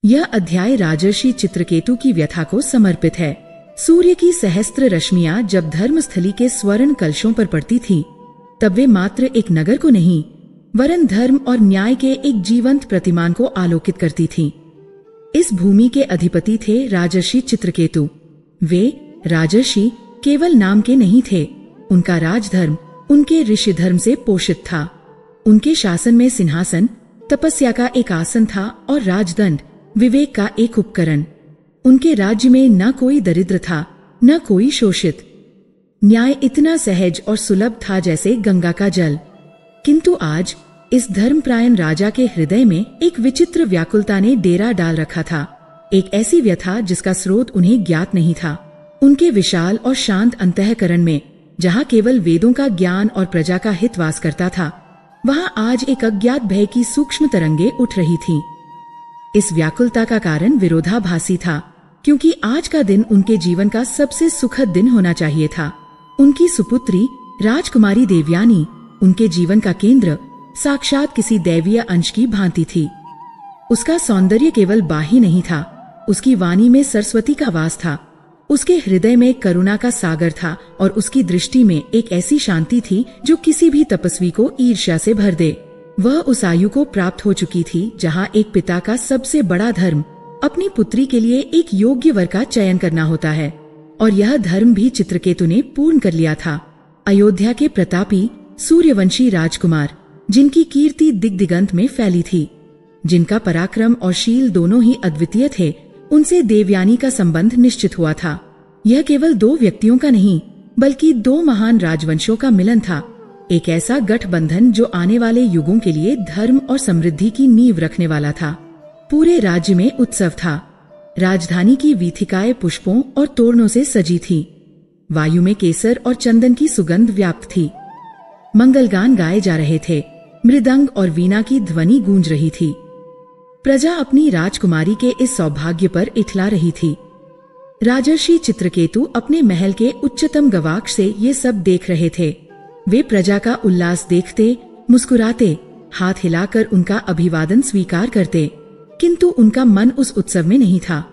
यह अध्याय राजर्षि चित्रकेतु की व्यथा को समर्पित है। सूर्य की सहस्त्र रश्मियां जब धर्मस्थली के स्वर्ण कलशों पर पड़ती थी, तब वे मात्र एक नगर को नहीं, वरन धर्म और न्याय के एक जीवंत प्रतिमान को आलोकित करती थी। इस भूमि के अधिपति थे राजर्षि चित्रकेतु। वे राजर्षि केवल नाम के नहीं थे, उनका राजधर्म उनके ऋषि धर्म से पोषित था। उनके शासन में सिंहासन तपस्या का एक आसन था और राजदंड विवेक का एक उपकरण। उनके राज्य में न कोई दरिद्र था, न कोई शोषित। न्याय इतना सहज और सुलभ था जैसे गंगा का जल। किंतु आज इस धर्मप्रायण राजा के हृदय में एक विचित्र व्याकुलता ने डेरा डाल रखा था, एक ऐसी व्यथा जिसका स्रोत उन्हें ज्ञात नहीं था। उनके विशाल और शांत अंतःकरण में, जहाँ केवल वेदों का ज्ञान और प्रजा का हित वास करता था, वहाँ आज एक अज्ञात भय की सूक्ष्म तरंगे उठ रही थीं। इस व्याकुलता का कारण विरोधाभासी था, क्योंकि आज का दिन उनके जीवन का सबसे सुखद दिन होना चाहिए था। उनकी सुपुत्री राजकुमारी देवयानी उनके जीवन का केंद्र, साक्षात किसी दैवीय अंश की भांति थी। उसका सौंदर्य केवल बाह्य नहीं था, उसकी वाणी में सरस्वती का वास था, उसके हृदय में करुणा का सागर था और उसकी दृष्टि में एक ऐसी शांति थी जो किसी भी तपस्वी को ईर्ष्या से भर दे। वह उस आयु को प्राप्त हो चुकी थी जहाँ एक पिता का सबसे बड़ा धर्म अपनी पुत्री के लिए एक योग्य वर का चयन करना होता है, और यह धर्म भी चित्रकेतु ने पूर्ण कर लिया था। अयोध्या के प्रतापी सूर्यवंशी राजकुमार, जिनकी कीर्ति दिग्दिगंत में फैली थी, जिनका पराक्रम और शील दोनों ही अद्वितीय थे, उनसे देवयानी का संबंध निश्चित हुआ था। यह केवल दो व्यक्तियों का नहीं, बल्कि दो महान राजवंशों का मिलन था, एक ऐसा गठबंधन जो आने वाले युगों के लिए धर्म और समृद्धि की नींव रखने वाला था। पूरे राज्य में उत्सव था। राजधानी की वीथिकाएं पुष्पों और तोरणों से सजी थी। वायु में केसर और चंदन की सुगंध व्याप्त थी। मंगलगान गाए जा रहे थे, मृदंग और वीणा की ध्वनि गूंज रही थी। प्रजा अपनी राजकुमारी के इस सौभाग्य पर इठला रही थी। राजर्षि चित्रकेतु अपने महल के उच्चतम गवाक्ष से ये सब देख रहे थे। वे प्रजा का उल्लास देखते, मुस्कुराते, हाथ हिलाकर उनका अभिवादन स्वीकार करते, किंतु उनका मन उस उत्सव में नहीं था।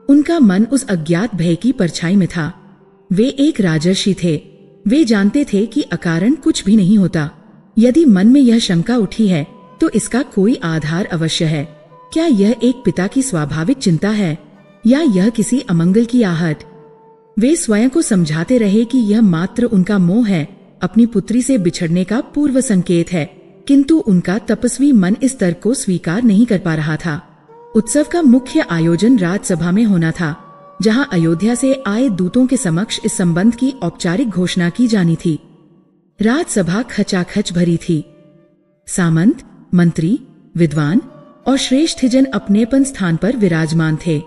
उनका मन उस अज्ञात भय की परछाई में था। वे एक राजर्षि थे। वे जानते थे कि अकारण कुछ भी नहीं होता। यदि मन में यह शंका उठी है तो इसका कोई आधार अवश्य है। क्या यह एक पिता की स्वाभाविक चिंता है या यह किसी अमंगल की आहट? वे स्वयं को समझाते रहे कि यह मात्र उनका मोह है, अपनी पुत्री से बिछड़ने का पूर्व संकेत है, किंतु उनका तपस्वी मन इस तर्क को स्वीकार नहीं कर पा रहा था। उत्सव का मुख्य आयोजन राजसभा में होना था, जहां अयोध्या से आए दूतों के समक्ष इस संबंध की औपचारिक घोषणा की जानी थी। राजसभा खचाखच भरी थी। सामंत, मंत्री, विद्वान और श्रेष्ठजन अपनेपन स्थान पर विराजमान थे।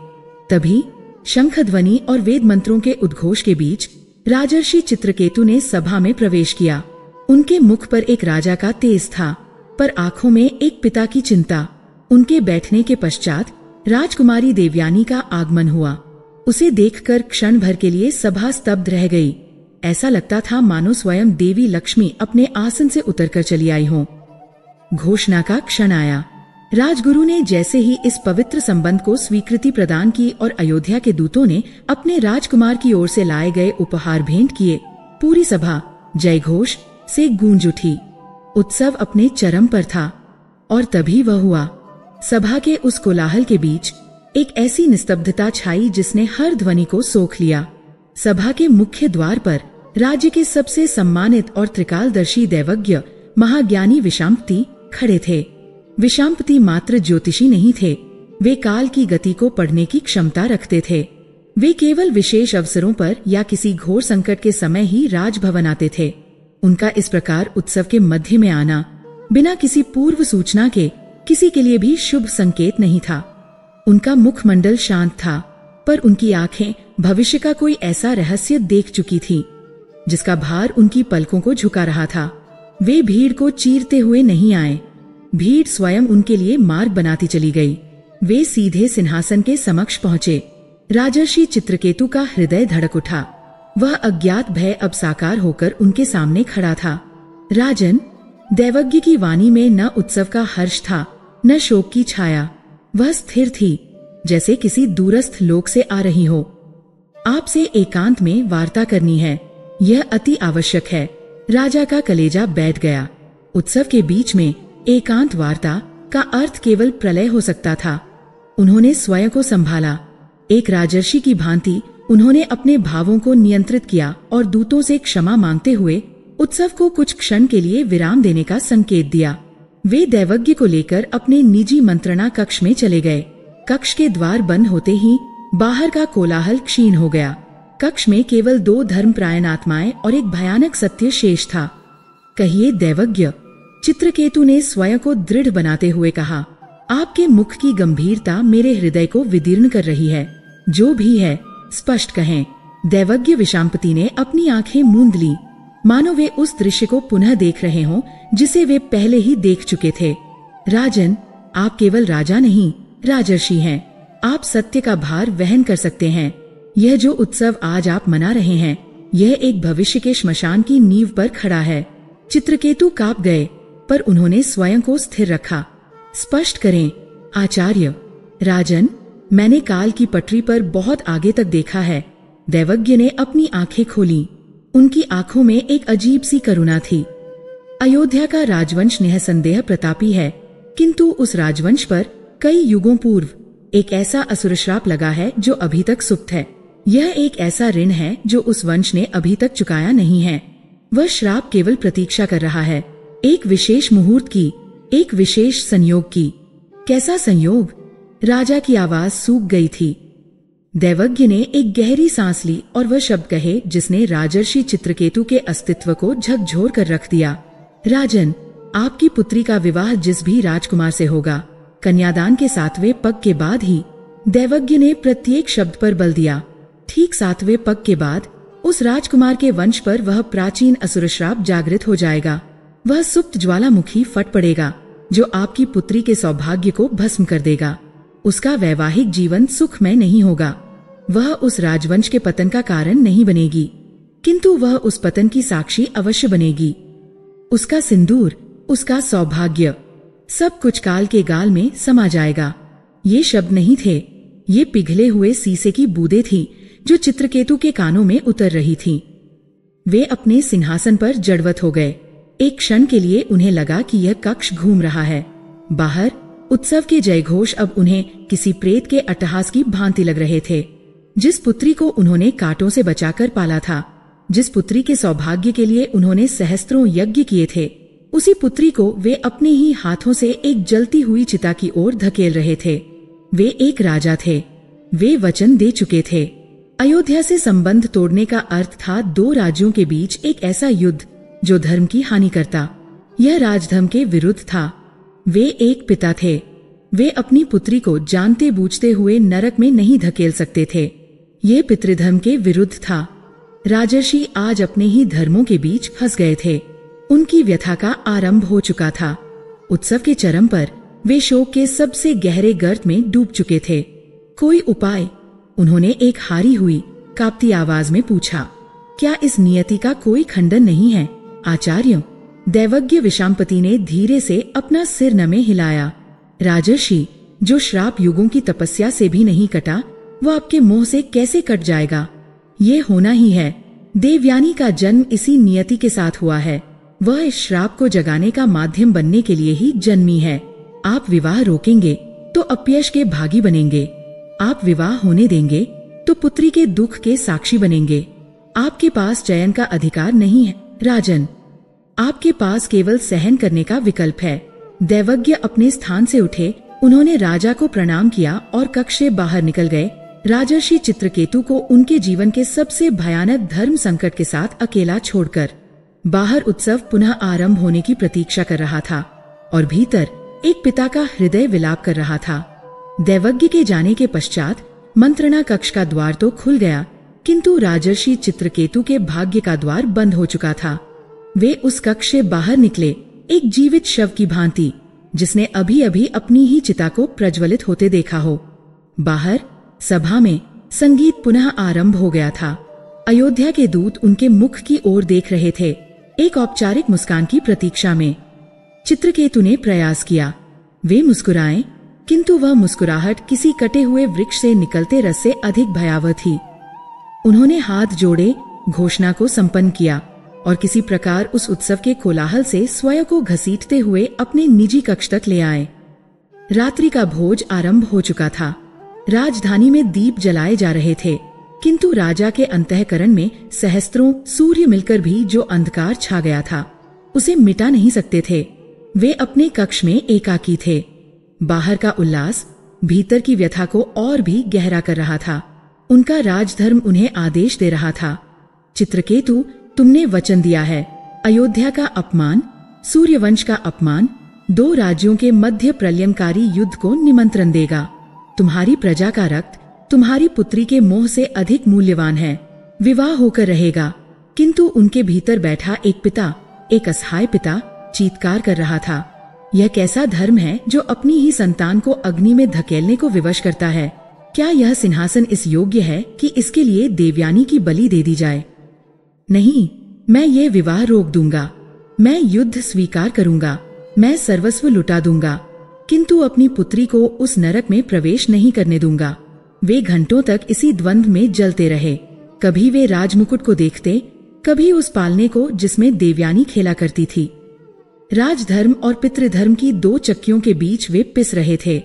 तभी शंख ध्वनि और वेद मंत्रों के उद्घोष के बीच राजर्षि चित्रकेतु ने सभा में प्रवेश किया। उनके मुख पर एक राजा का तेज था, पर आंखों में एक पिता की चिंता। उनके बैठने के पश्चात राजकुमारी देवयानी का आगमन हुआ। उसे देखकर क्षण भर के लिए सभा स्तब्ध रह गई। ऐसा लगता था मानो स्वयं देवी लक्ष्मी अपने आसन से उतरकर चली आई हो। घोषणा का क्षण आया। राजगुरु ने जैसे ही इस पवित्र संबंध को स्वीकृति प्रदान की और अयोध्या के दूतों ने अपने राजकुमार की ओर से लाए गए उपहार भेंट किए, पूरी सभा जय घोष से गूंज उठी। उत्सव अपने चरम पर था। और तभी वह हुआ। सभा के उस कोलाहल के बीच एक ऐसी निस्तब्धता छाई जिसने हर ध्वनि को सोख लिया। सभा के मुख्य द्वार पर राज्य के सबसे सम्मानित और त्रिकालदर्शी दैवज्ञ महाज्ञानी विशांपति खड़े थे। विशांपति मात्र ज्योतिषी नहीं थे, वे काल की गति को पढ़ने की क्षमता रखते थे। वे केवल विशेष अवसरों पर या किसी घोर संकट के समय ही राजभवन आते थे। उनका इस प्रकार उत्सव के मध्य में आना बिना किसी पूर्व सूचना के किसी के लिए भी शुभ संकेत नहीं था। उनका मुखमंडल शांत था, पर उनकी आंखें भविष्य का कोई ऐसा रहस्य देख चुकी थी जिसका भार उनकी पलकों को झुका रहा था। वे भीड़ को चीरते हुए नहीं आए, भीड़ स्वयं उनके लिए मार्ग बनाती चली गई। वे सीधे सिंहासन के समक्ष पहुंचे। राजर्षि चित्रकेतु का हृदय धड़क उठा। वह अज्ञात भय अब साकार होकर उनके सामने खड़ा था। राजन, दैवज्ञ की वाणी में न उत्सव का हर्ष था, न शोक की छाया। वह स्थिर थी, जैसे किसी दूरस्थ लोक से आ रही हो। आपसे एकांत में वार्ता करनी है, यह अति आवश्यक है। राजा का कलेजा बैठ गया। उत्सव के बीच में एकांत वार्ता का अर्थ केवल प्रलय हो सकता था। उन्होंने स्वयं को संभाला। एक राजर्षि की भांति उन्होंने अपने भावों को नियंत्रित किया और दूतों से क्षमा मांगते हुए उत्सव को कुछ क्षण के लिए विराम देने का संकेत दिया। वे दैवज्ञ को लेकर अपने निजी मंत्रणा कक्ष में चले गए। कक्ष के द्वार बंद होते ही बाहर का कोलाहल क्षीण हो गया। कक्ष में केवल 2 धर्मपरायण आत्माएं और एक भयानक सत्य शेष था। कहिए दैवज्ञ, चित्रकेतु ने स्वयं को दृढ़ बनाते हुए कहा। आपके मुख की गंभीरता मेरे हृदय को विदीर्ण कर रही है। जो भी है स्पष्ट कहें। दैवज्ञ विशांपति ने अपनी आंखें मूंद ली, मानो वे उस दृश्य को पुनः देख रहे हों जिसे वे पहले ही देख चुके थे। राजन, आप केवल राजा नहीं, राजर्षि हैं। आप सत्य का भार वहन कर सकते हैं। यह जो उत्सव आज आप मना रहे हैं, यह एक भविष्य के श्मशान की नींव पर खड़ा है। चित्रकेतु कांप गए, पर उन्होंने स्वयं को स्थिर रखा। स्पष्ट करें आचार्य। राजन, मैंने काल की पटरी पर बहुत आगे तक देखा है। दैवज्ञ ने अपनी आंखें खोली। उनकी आंखों में एक अजीब सी करुणा थी। अयोध्या का राजवंश निःसंदेह प्रतापी है, किंतु उस राजवंश पर कई युगों पूर्व एक ऐसा असुर श्राप लगा है जो अभी तक सुप्त है। यह एक ऐसा ऋण है जो उस वंश ने अभी तक चुकाया नहीं है। वह श्राप केवल प्रतीक्षा कर रहा है, एक विशेष मुहूर्त की, एक विशेष संयोग की। कैसा संयोग? राजा की आवाज सूख गई थी। दैवज्ञ ने एक गहरी सांस ली और वह शब्द कहे जिसने राजर्षि चित्रकेतु के अस्तित्व को झकझोर कर रख दिया। राजन, आपकी पुत्री का विवाह जिस भी राजकुमार से होगा, कन्यादान के 7वें पग के बाद ही। दैवज्ञ ने प्रत्येक शब्द पर बल दिया। ठीक 7वें पग के बाद उस राजकुमार के वंश पर वह प्राचीन असुर श्राप जागृत हो जाएगा। वह सुप्त ज्वालामुखी फट पड़ेगा जो आपकी पुत्री के सौभाग्य को भस्म कर देगा। उसका वैवाहिक जीवन सुखमय नहीं होगा। वह उस राजवंश के पतन का कारण नहीं बनेगी, किंतु वह उस पतन की साक्षी अवश्य बनेगी। उसका सिंदूर, उसका सौभाग्य, सब कुछ काल के गाल में समा जाएगा। ये शब्द नहीं थे, ये पिघले हुए शीशे की बूंदें थीं जो चित्रकेतु के कानों में उतर रही थीं। वे अपने सिंहासन पर जड़वत हो गए। एक क्षण के लिए उन्हें लगा कि यह कक्ष घूम रहा है। बाहर उत्सव के जयघोष अब उन्हें किसी प्रेत के अट्टहास की भांति लग रहे थे। जिस पुत्री को उन्होंने कांटों से बचाकर पाला था, जिस पुत्री के सौभाग्य के लिए उन्होंने सहस्त्रों यज्ञ किए थे, उसी पुत्री को वे अपने ही हाथों से एक जलती हुई चिता की ओर धकेल रहे थे। वे एक राजा थे। वे वचन दे चुके थे। अयोध्या से संबंध तोड़ने का अर्थ था 2 राज्यों के बीच एक ऐसा युद्ध जो धर्म की हानि करता। यह राजधर्म के विरुद्ध था। वे एक पिता थे। वे अपनी पुत्री को जानते बूझते हुए नरक में नहीं धकेल सकते थे। ये पितृधर्म के विरुद्ध था। राजर्षि आज अपने ही धर्मों के बीच फंस गए थे। उनकी व्यथा का आरंभ हो चुका था। उत्सव के चरम पर वे शोक के सबसे गहरे गर्त में डूब चुके थे। कोई उपाय? उन्होंने एक हारी हुई, कांपती आवाज में पूछा। क्या इस नियति का कोई खंडन नहीं है आचार्य? दैवज्ञ विशांपति ने धीरे से अपना सिर नमे हिलाया। राजर्षि, जो श्राप युगों की तपस्या से भी नहीं कटा, वो आपके मुंह से कैसे कट जाएगा? ये होना ही है। देवयानी का जन्म इसी नियति के साथ हुआ है। वह इस श्राप को जगाने का माध्यम बनने के लिए ही जन्मी है। आप विवाह रोकेंगे तो अपयश के भागी बनेंगे। आप विवाह होने देंगे तो पुत्री के दुख के साक्षी बनेंगे। आपके पास चयन का अधिकार नहीं है राजन। आपके पास केवल सहन करने का विकल्प है। दैवज्ञ अपने स्थान से उठे। उन्होंने राजा को प्रणाम किया और कक्ष से बाहर निकल गए। राजर्षि चित्रकेतु को उनके जीवन के सबसे भयानक धर्म संकट के साथ अकेला छोड़कर। बाहर उत्सव पुनः आरंभ होने की प्रतीक्षा कर रहा था और भीतर एक पिता का हृदय विलाप कर रहा था। दैवज्ञ के जाने के पश्चात मंत्रणा कक्ष का द्वार तो खुल गया, किंतु राजर्षि चित्रकेतु के भाग्य का द्वार बंद हो चुका था। वे उस कक्ष से बाहर निकले एक जीवित शव की भांति, जिसने अभी अभी अपनी ही चिता को प्रज्वलित होते देखा हो। बाहर सभा में संगीत पुनः आरंभ हो गया था। अयोध्या के दूत उनके मुख की ओर देख रहे थे, एक औपचारिक मुस्कान की प्रतीक्षा में। चित्रकेतु ने प्रयास किया। वे मुस्कुराएं, किंतु वह मुस्कुराहट किसी कटे हुए वृक्ष से निकलते रस से अधिक भयावह थी। उन्होंने हाथ जोड़े, घोषणा को संपन्न किया और किसी प्रकार उस उत्सव के कोलाहल से स्वयं को घसीटते हुए अपने निजी कक्ष तक ले आए। रात्रि का भोज आरंभ हो चुका था। राजधानी में दीप जलाए जा रहे थे, किंतु राजा के अंतःकरण में सहस्त्रों सूर्य मिलकर भी जो अंधकार छा गया था उसे मिटा नहीं सकते थे। वे अपने कक्ष में एकाकी थे। बाहर का उल्लास भीतर की व्यथा को और भी गहरा कर रहा था। उनका राजधर्म उन्हें आदेश दे रहा था। चित्रकेतु, तुमने वचन दिया है। अयोध्या का अपमान, सूर्यवंश का अपमान 2 राज्यों के मध्य प्रलयंकारी युद्ध को निमंत्रण देगा। तुम्हारी प्रजा का रक्त तुम्हारी पुत्री के मोह से अधिक मूल्यवान है। विवाह होकर रहेगा। किंतु उनके भीतर बैठा एक पिता, एक असहाय पिता चीत्कार कर रहा था। यह कैसा धर्म है जो अपनी ही संतान को अग्नि में धकेलने को विवश करता है? क्या यह सिंहासन इस योग्य है कि इसके लिए देवयानी की बलि दे दी जाए? नहीं, मैं ये विवाह रोक दूंगा। मैं युद्ध स्वीकार करूंगा। मैं सर्वस्व लुटा दूंगा, किंतु अपनी पुत्री को उस नरक में प्रवेश नहीं करने दूंगा। वे घंटों तक इसी द्वंद्व में जलते रहे। कभी वे राजमुकुट को देखते, कभी उस पालने को जिसमें देवयानी खेला करती थी। राजधर्म और पितृधर्म की 2 चक्कियों के बीच वे पिस रहे थे।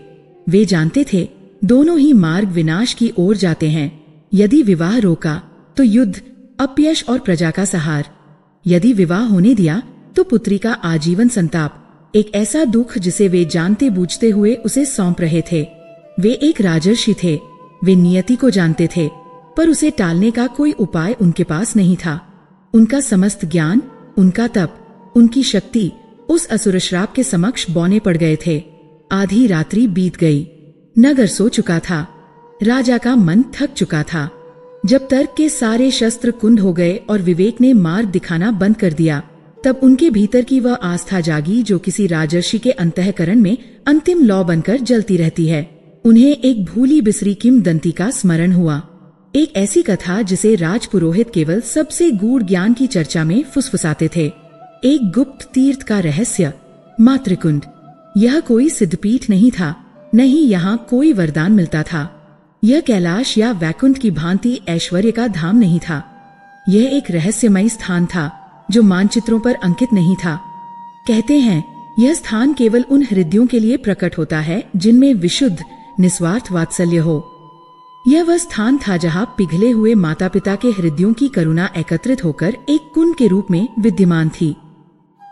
वे जानते थे दोनों ही मार्ग विनाश की ओर जाते हैं। यदि विवाह रोका तो युद्ध, अपयश और प्रजा का सहार। यदि विवाह होने दिया तो पुत्री का आजीवन संताप, एक ऐसा दुख जिसे वे जानते बूझते हुए उसे सौंप रहे थे। वे एक राजर्षि थे। वे नियति को जानते थे, पर उसे टालने का कोई उपाय उनके पास नहीं था। उनका समस्त ज्ञान, उनका तप, उनकी शक्ति उस असुर श्राप के समक्ष बौने पड़ गए थे। आधी रात्रि बीत गई। नगर सो चुका था। राजा का मन थक चुका था। जब तर्क के सारे शस्त्र कुंद हो गए और विवेक ने मार्ग दिखाना बंद कर दिया, तब उनके भीतर की वह आस्था जागी जो किसी राजर्षि के अंतःकरण में अंतिम लौ बनकर जलती रहती है। उन्हें एक भूली बिसरी किंवदंती का स्मरण हुआ। एक ऐसी कथा जिसे राजपुरोहित केवल सबसे गूढ़ ज्ञान की चर्चा में फुसफुसाते थे। एक गुप्त तीर्थ का रहस्य, मातृकुंड। यह कोई सिद्धपीठ नहीं था, नहीं यहाँ कोई वरदान मिलता था। यह कैलाश या वैकुंठ की भांति ऐश्वर्य का धाम नहीं था। यह एक रहस्यमय स्थान था जो मानचित्रों पर अंकित नहीं था। कहते हैं यह स्थान केवल उन हृदयों के लिए प्रकट होता है जिनमें विशुद्ध निस्वार्थ वात्सल्य हो। यह वह स्थान था जहाँ पिघले हुए माता पिता के हृदयों की करुणा एकत्रित होकर एक कुंड के रूप में विद्यमान थी।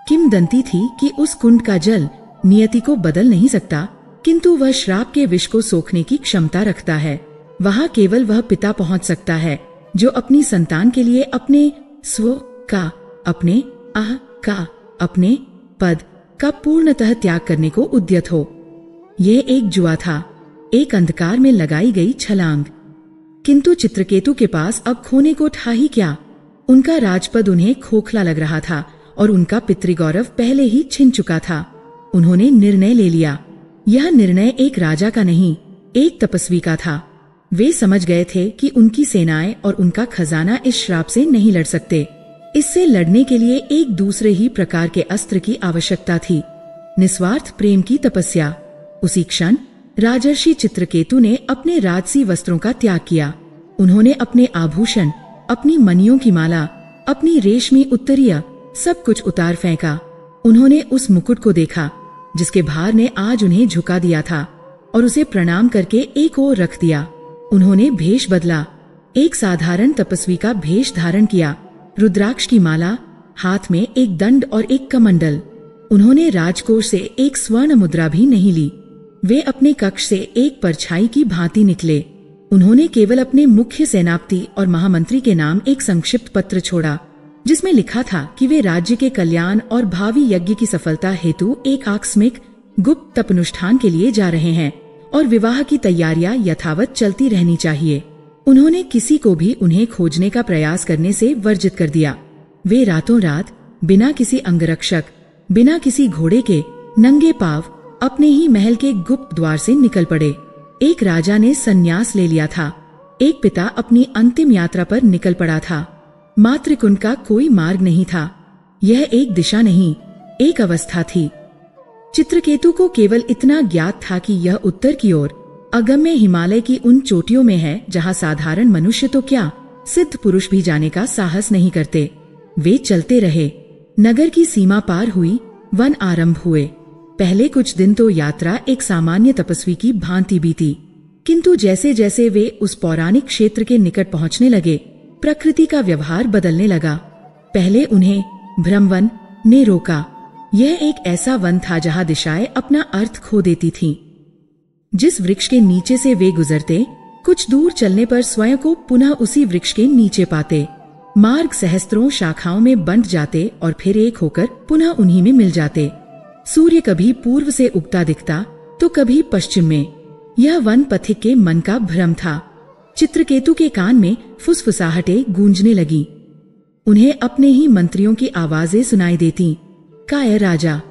किंवदंती थी कि उस कुंड का जल नियति को बदल नहीं सकता, किंतु वह श्राप के विष को सोखने की क्षमता रखता है। वहाँ केवल वह पिता पहुँच सकता है जो अपनी संतान के लिए अपने स्व का, अपने आह का, अपने पद का पूर्णतः त्याग करने को उद्यत हो। यह एक जुआ था, एक अंधकार में लगाई गई छलांग। किंतु चित्रकेतु के पास अब खोने को था ही क्या? उनका राजपद उन्हें खोखला लग रहा था और उनका पितृगौरव पहले ही छिन चुका था। उन्होंने निर्णय ले लिया। यह निर्णय एक राजा का नहीं, एक तपस्वी का था। वे समझ गए थे कि उनकी सेनाएं और उनका खजाना इस श्राप से नहीं लड़ सकते। इससे लड़ने के लिए एक दूसरे ही प्रकार के अस्त्र की आवश्यकता थी, निस्वार्थ प्रेम की तपस्या। उसी क्षण राजर्षि चित्रकेतु ने अपने राजसी वस्त्रों का त्याग किया। उन्होंने अपने आभूषण, अपनी मणियों की माला, अपनी रेशमी उत्तरीय सब कुछ उतार फेंका। उन्होंने उस मुकुट को देखा जिसके भार ने आज उन्हें झुका दिया था और उसे प्रणाम करके एक ओर रख दिया। उन्होंने भेष बदला, एक साधारण तपस्वी का भेष धारण किया। रुद्राक्ष की माला, हाथ में एक दंड और एक कमंडल। उन्होंने राजकोष से एक स्वर्ण मुद्रा भी नहीं ली। वे अपने कक्ष से एक परछाई की भांति निकले। उन्होंने केवल अपने मुख्य सेनापति और महामंत्री के नाम एक संक्षिप्त पत्र छोड़ा जिसमें लिखा था कि वे राज्य के कल्याण और भावी यज्ञ की सफलता हेतु एक आकस्मिक गुप्त तपनुष्ठान के लिए जा रहे हैं और विवाह की तैयारियां यथावत चलती रहनी चाहिए। उन्होंने किसी को भी उन्हें खोजने का प्रयास करने से वर्जित कर दिया। वे रातों रात बिना किसी अंगरक्षक, बिना किसी घोड़े के, नंगे पांव अपने ही महल के गुप्त द्वार से निकल पड़े। एक राजा ने संन्यास ले लिया था। एक पिता अपनी अंतिम यात्रा पर निकल पड़ा था। मातृकुंड का कोई मार्ग नहीं था। यह एक दिशा नहीं, एक अवस्था थी। चित्रकेतु को केवल इतना ज्ञात था कि यह उत्तर की ओर अगम्य हिमालय की उन चोटियों में है जहाँ साधारण मनुष्य तो क्या, सिद्ध पुरुष भी जाने का साहस नहीं करते। वे चलते रहे। नगर की सीमा पार हुई, वन आरंभ हुए। पहले कुछ दिन तो यात्रा एक सामान्य तपस्वी की भांति बीती, किंतु जैसे जैसे वे उस पौराणिक क्षेत्र के निकट पहुंचने लगे, प्रकृति का व्यवहार बदलने लगा। पहले उन्हें भ्रमवन ने रोका। यह एक ऐसा वन था जहां दिशाएं अपना अर्थ खो देती थीं। जिस वृक्ष के नीचे से वे गुजरते, कुछ दूर चलने पर स्वयं को पुनः उसी वृक्ष के नीचे पाते। मार्ग सहस्त्रों शाखाओं में बंट जाते और फिर एक होकर पुनः उन्हीं में मिल जाते। सूर्य कभी पूर्व से उगता दिखता तो कभी पश्चिम में। यह वन पथिक के मन का भ्रम था। चित्रकेतु के कान में फुसफुसाहटें गूंजने लगी। उन्हें अपने ही मंत्रियों की आवाजें सुनाई देती। कायर राजा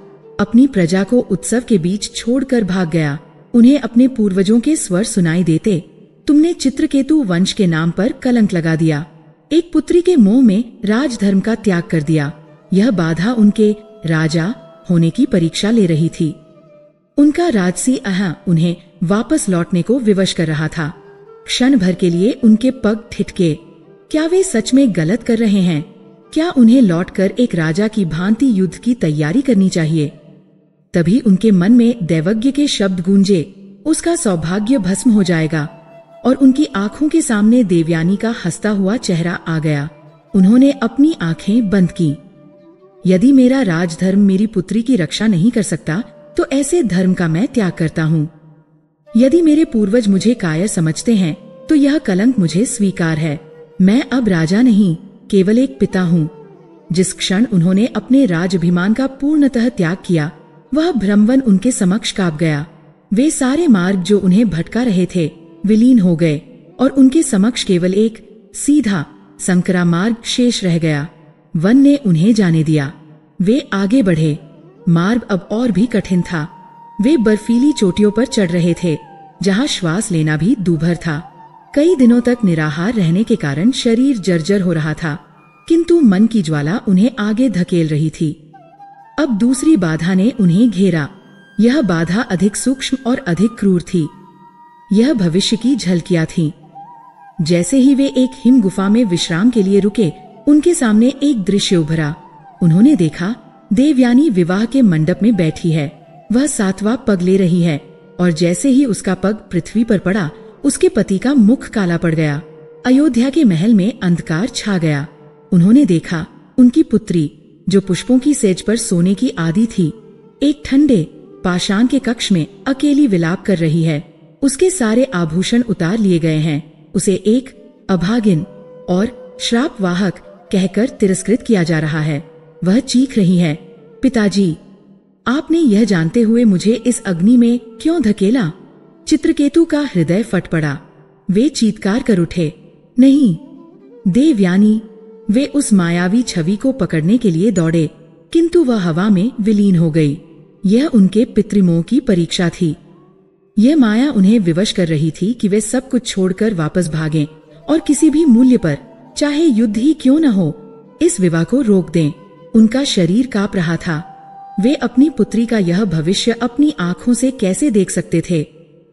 अपनी प्रजा को उत्सव के बीच छोड़कर भाग गया। उन्हें अपने पूर्वजों के स्वर सुनाई देते। तुमने चित्रकेतु वंश के नाम पर कलंक लगा दिया। एक पुत्री के मोह में राजधर्म का त्याग कर दिया। यह बाधा उनके राजा होने की परीक्षा ले रही थी। उनका राजसी अहं उन्हें वापस लौटने को विवश कर रहा था। क्षण भर के लिए उनके पग ठिठके। क्या वे सच में गलत कर रहे हैं? क्या उन्हें लौटकर एक राजा की भांति युद्ध की तैयारी करनी चाहिए? तभी उनके मन में दैवज्ञ के शब्द गूंजे, उसका सौभाग्य भस्म हो जाएगा। और उनकी आंखों के सामने देवयानी का हंसता हुआ चेहरा आ गया। उन्होंने अपनी आंखें बंद की। यदि मेरा राजधर्म मेरी पुत्री की रक्षा नहीं कर सकता तो ऐसे धर्म का मैं त्याग करता हूँ। यदि मेरे पूर्वज मुझे कायर समझते हैं तो यह कलंक मुझे स्वीकार है। मैं अब राजा नहीं, केवल एक पिता हूँ। जिस क्षण उन्होंने अपने राजाभिमान का पूर्णतः त्याग किया, वह भ्रमवन उनके समक्ष कांप गया। वे सारे मार्ग जो उन्हें भटका रहे थे विलीन हो गए और उनके समक्ष केवल एक सीधा संकरा मार्ग शेष रह गया। वन ने उन्हें जाने दिया। वे आगे बढ़े। मार्ग अब और भी कठिन था। वे बर्फीली चोटियों पर चढ़ रहे थे, जहां श्वास लेना भी दूभर था। कई दिनों तक निराहार रहने के कारण शरीर जर्जर हो रहा था, किंतु मन की ज्वाला उन्हें आगे धकेल रही थी। अब दूसरी बाधा ने उन्हें घेरा। यह बाधा अधिक सूक्ष्म और अधिक क्रूर थी। यह भविष्य की झलकियां थीं। जैसे ही वे एक हिम गुफा में विश्राम के लिए रुके, उनके सामने एक दृश्य उभरा। उन्होंने देखा, देवयानी विवाह के मंडप में बैठी है। वह 7वां पग ले रही है और जैसे ही उसका पग पृथ्वी पर पड़ा, उसके पति का मुख काला पड़ गया। अयोध्या के महल में अंधकार छा गया। उन्होंने देखा, उनकी पुत्री जो पुष्पों की सेज पर सोने की आदी थी, एक ठंडे पाषाण के कक्ष में अकेली विलाप कर रही है। उसके सारे आभूषण उतार लिए गए हैं। उसे एक अभागिन और श्रापवाहक कहकर तिरस्कृत किया जा रहा है। वह चीख रही है, पिताजी, आपने यह जानते हुए मुझे इस अग्नि में क्यों धकेला? चित्रकेतु का हृदय फट पड़ा। वे चीत्कार कर उठे, नहीं देवयानी। वे उस मायावी छवि को पकड़ने के लिए दौड़े, किंतु वह हवा में विलीन हो गई। यह उनके पितृमोह की परीक्षा थी। यह माया उन्हें विवश कर रही थी कि वे सब कुछ छोड़कर वापस भागें और किसी भी मूल्य पर, चाहे युद्ध ही क्यों न हो, इस विवाह को रोक दें। उनका शरीर कांप रहा था। वे अपनी पुत्री का यह भविष्य अपनी आंखों से कैसे देख सकते थे?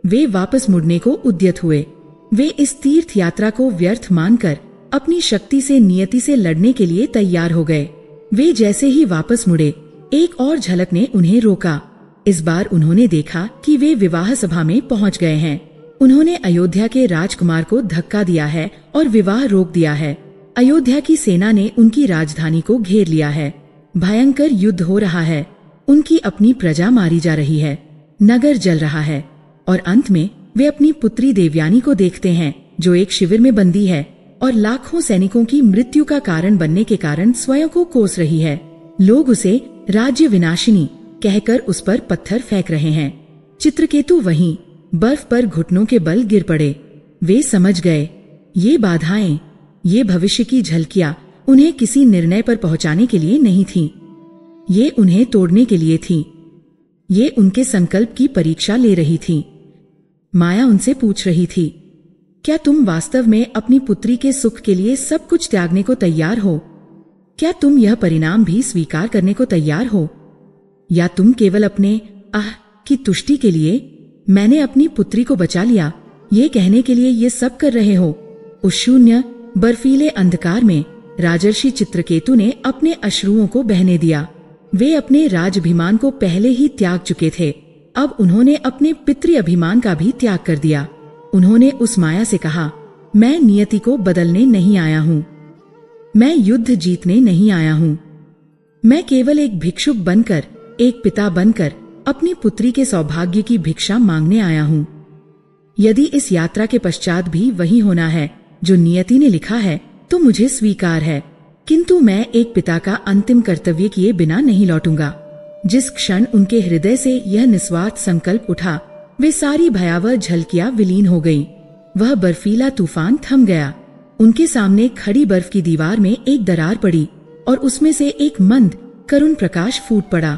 वे वापस मुड़ने को उद्यत हुए। वे इस तीर्थ यात्रा को व्यर्थ मानकर अपनी शक्ति से नियति से लड़ने के लिए तैयार हो गए। वे जैसे ही वापस मुड़े, एक और झलक ने उन्हें रोका। इस बार उन्होंने देखा कि वे विवाह सभा में पहुंच गए हैं। उन्होंने अयोध्या के राजकुमार को धक्का दिया है और विवाह रोक दिया है। अयोध्या की सेना ने उनकी राजधानी को घेर लिया है। भयंकर युद्ध हो रहा है। उनकी अपनी प्रजा मारी जा रही है। नगर जल रहा है और अंत में वे अपनी पुत्री देवयानी को देखते हैं, जो एक शिविर में बंदी है और लाखों सैनिकों की मृत्यु का कारण बनने के कारण स्वयं को कोस रही है। लोग उसे राज्य विनाशिनी कहकर उस पर पत्थर फेंक रहे हैं। चित्रकेतु वहीं बर्फ पर घुटनों के बल गिर पड़े। वे समझ गए, ये बाधाएं, ये भविष्य की झलकियां उन्हें किसी निर्णय पर पहुंचाने के लिए नहीं थीं। ये उन्हें तोड़ने के लिए थीं। ये उनके संकल्प की परीक्षा ले रही थीं। माया उनसे पूछ रही थी, क्या तुम वास्तव में अपनी पुत्री के सुख के लिए सब कुछ त्यागने को तैयार हो? क्या तुम यह परिणाम भी स्वीकार करने को तैयार हो, या तुम केवल अपने आह की तुष्टि के लिए, मैंने अपनी पुत्री को बचा लिया, ये कहने के लिए ये सब कर रहे हो। उस शून्य बर्फीले अंधकार में राजर्षि चित्रकेतु ने अपने अश्रुओं को बहने दिया। वे अपने राजभिमान को पहले ही त्याग चुके थे, अब उन्होंने अपने पितृ अभिमान का भी त्याग कर दिया। उन्होंने उस माया से कहा, मैं नियति को बदलने नहीं आया हूँ, मैं युद्ध जीतने नहीं आया हूँ, मैं केवल एक भिक्षुक बनकर, एक पिता बनकर अपनी पुत्री के सौभाग्य की भिक्षा मांगने आया हूँ। यदि इस यात्रा के पश्चात भी वही होना है जो नियति ने लिखा है तो मुझे स्वीकार है, किंतु मैं एक पिता का अंतिम कर्तव्य किए बिना नहीं लौटूंगा। जिस क्षण उनके हृदय से यह निस्वार्थ संकल्प उठा, वे सारी भयावह झलकियां विलीन हो गईं। वह बर्फीला तूफान थम गया। उनके सामने खड़ी बर्फ की दीवार में एक दरार पड़ी और उसमें से एक मंद करुण प्रकाश फूट पड़ा।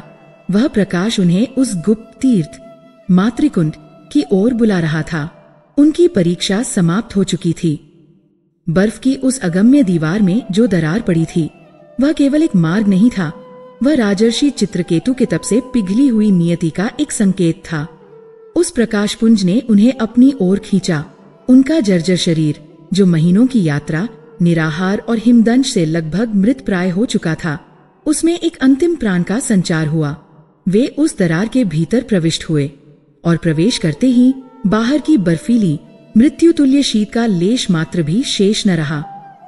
वह प्रकाश उन्हें उस गुप्त तीर्थ मातृकुंड की ओर बुला रहा था। उनकी परीक्षा समाप्त हो चुकी थी। बर्फ की उस अगम्य दीवार में जो दरार पड़ी थी, वह केवल एक मार्ग नहीं था, वह राजर्षि चित्रकेतु के तप से पिघली हुई नियति का एक संकेत था। उस प्रकाशपुंज ने उन्हें अपनी ओर खींचा। उनका जर्जर शरीर, जो महीनों की यात्रा, निराहार और हिमदंश से लगभग मृत प्राय हो चुका था, उसमें एक अंतिम प्राण का संचार हुआ। वे उस दरार के भीतर प्रविष्ट हुए और प्रवेश करते ही बाहर की बर्फीली मृत्युतुल्य शीत का लेश मात्र भी शेष न रहा।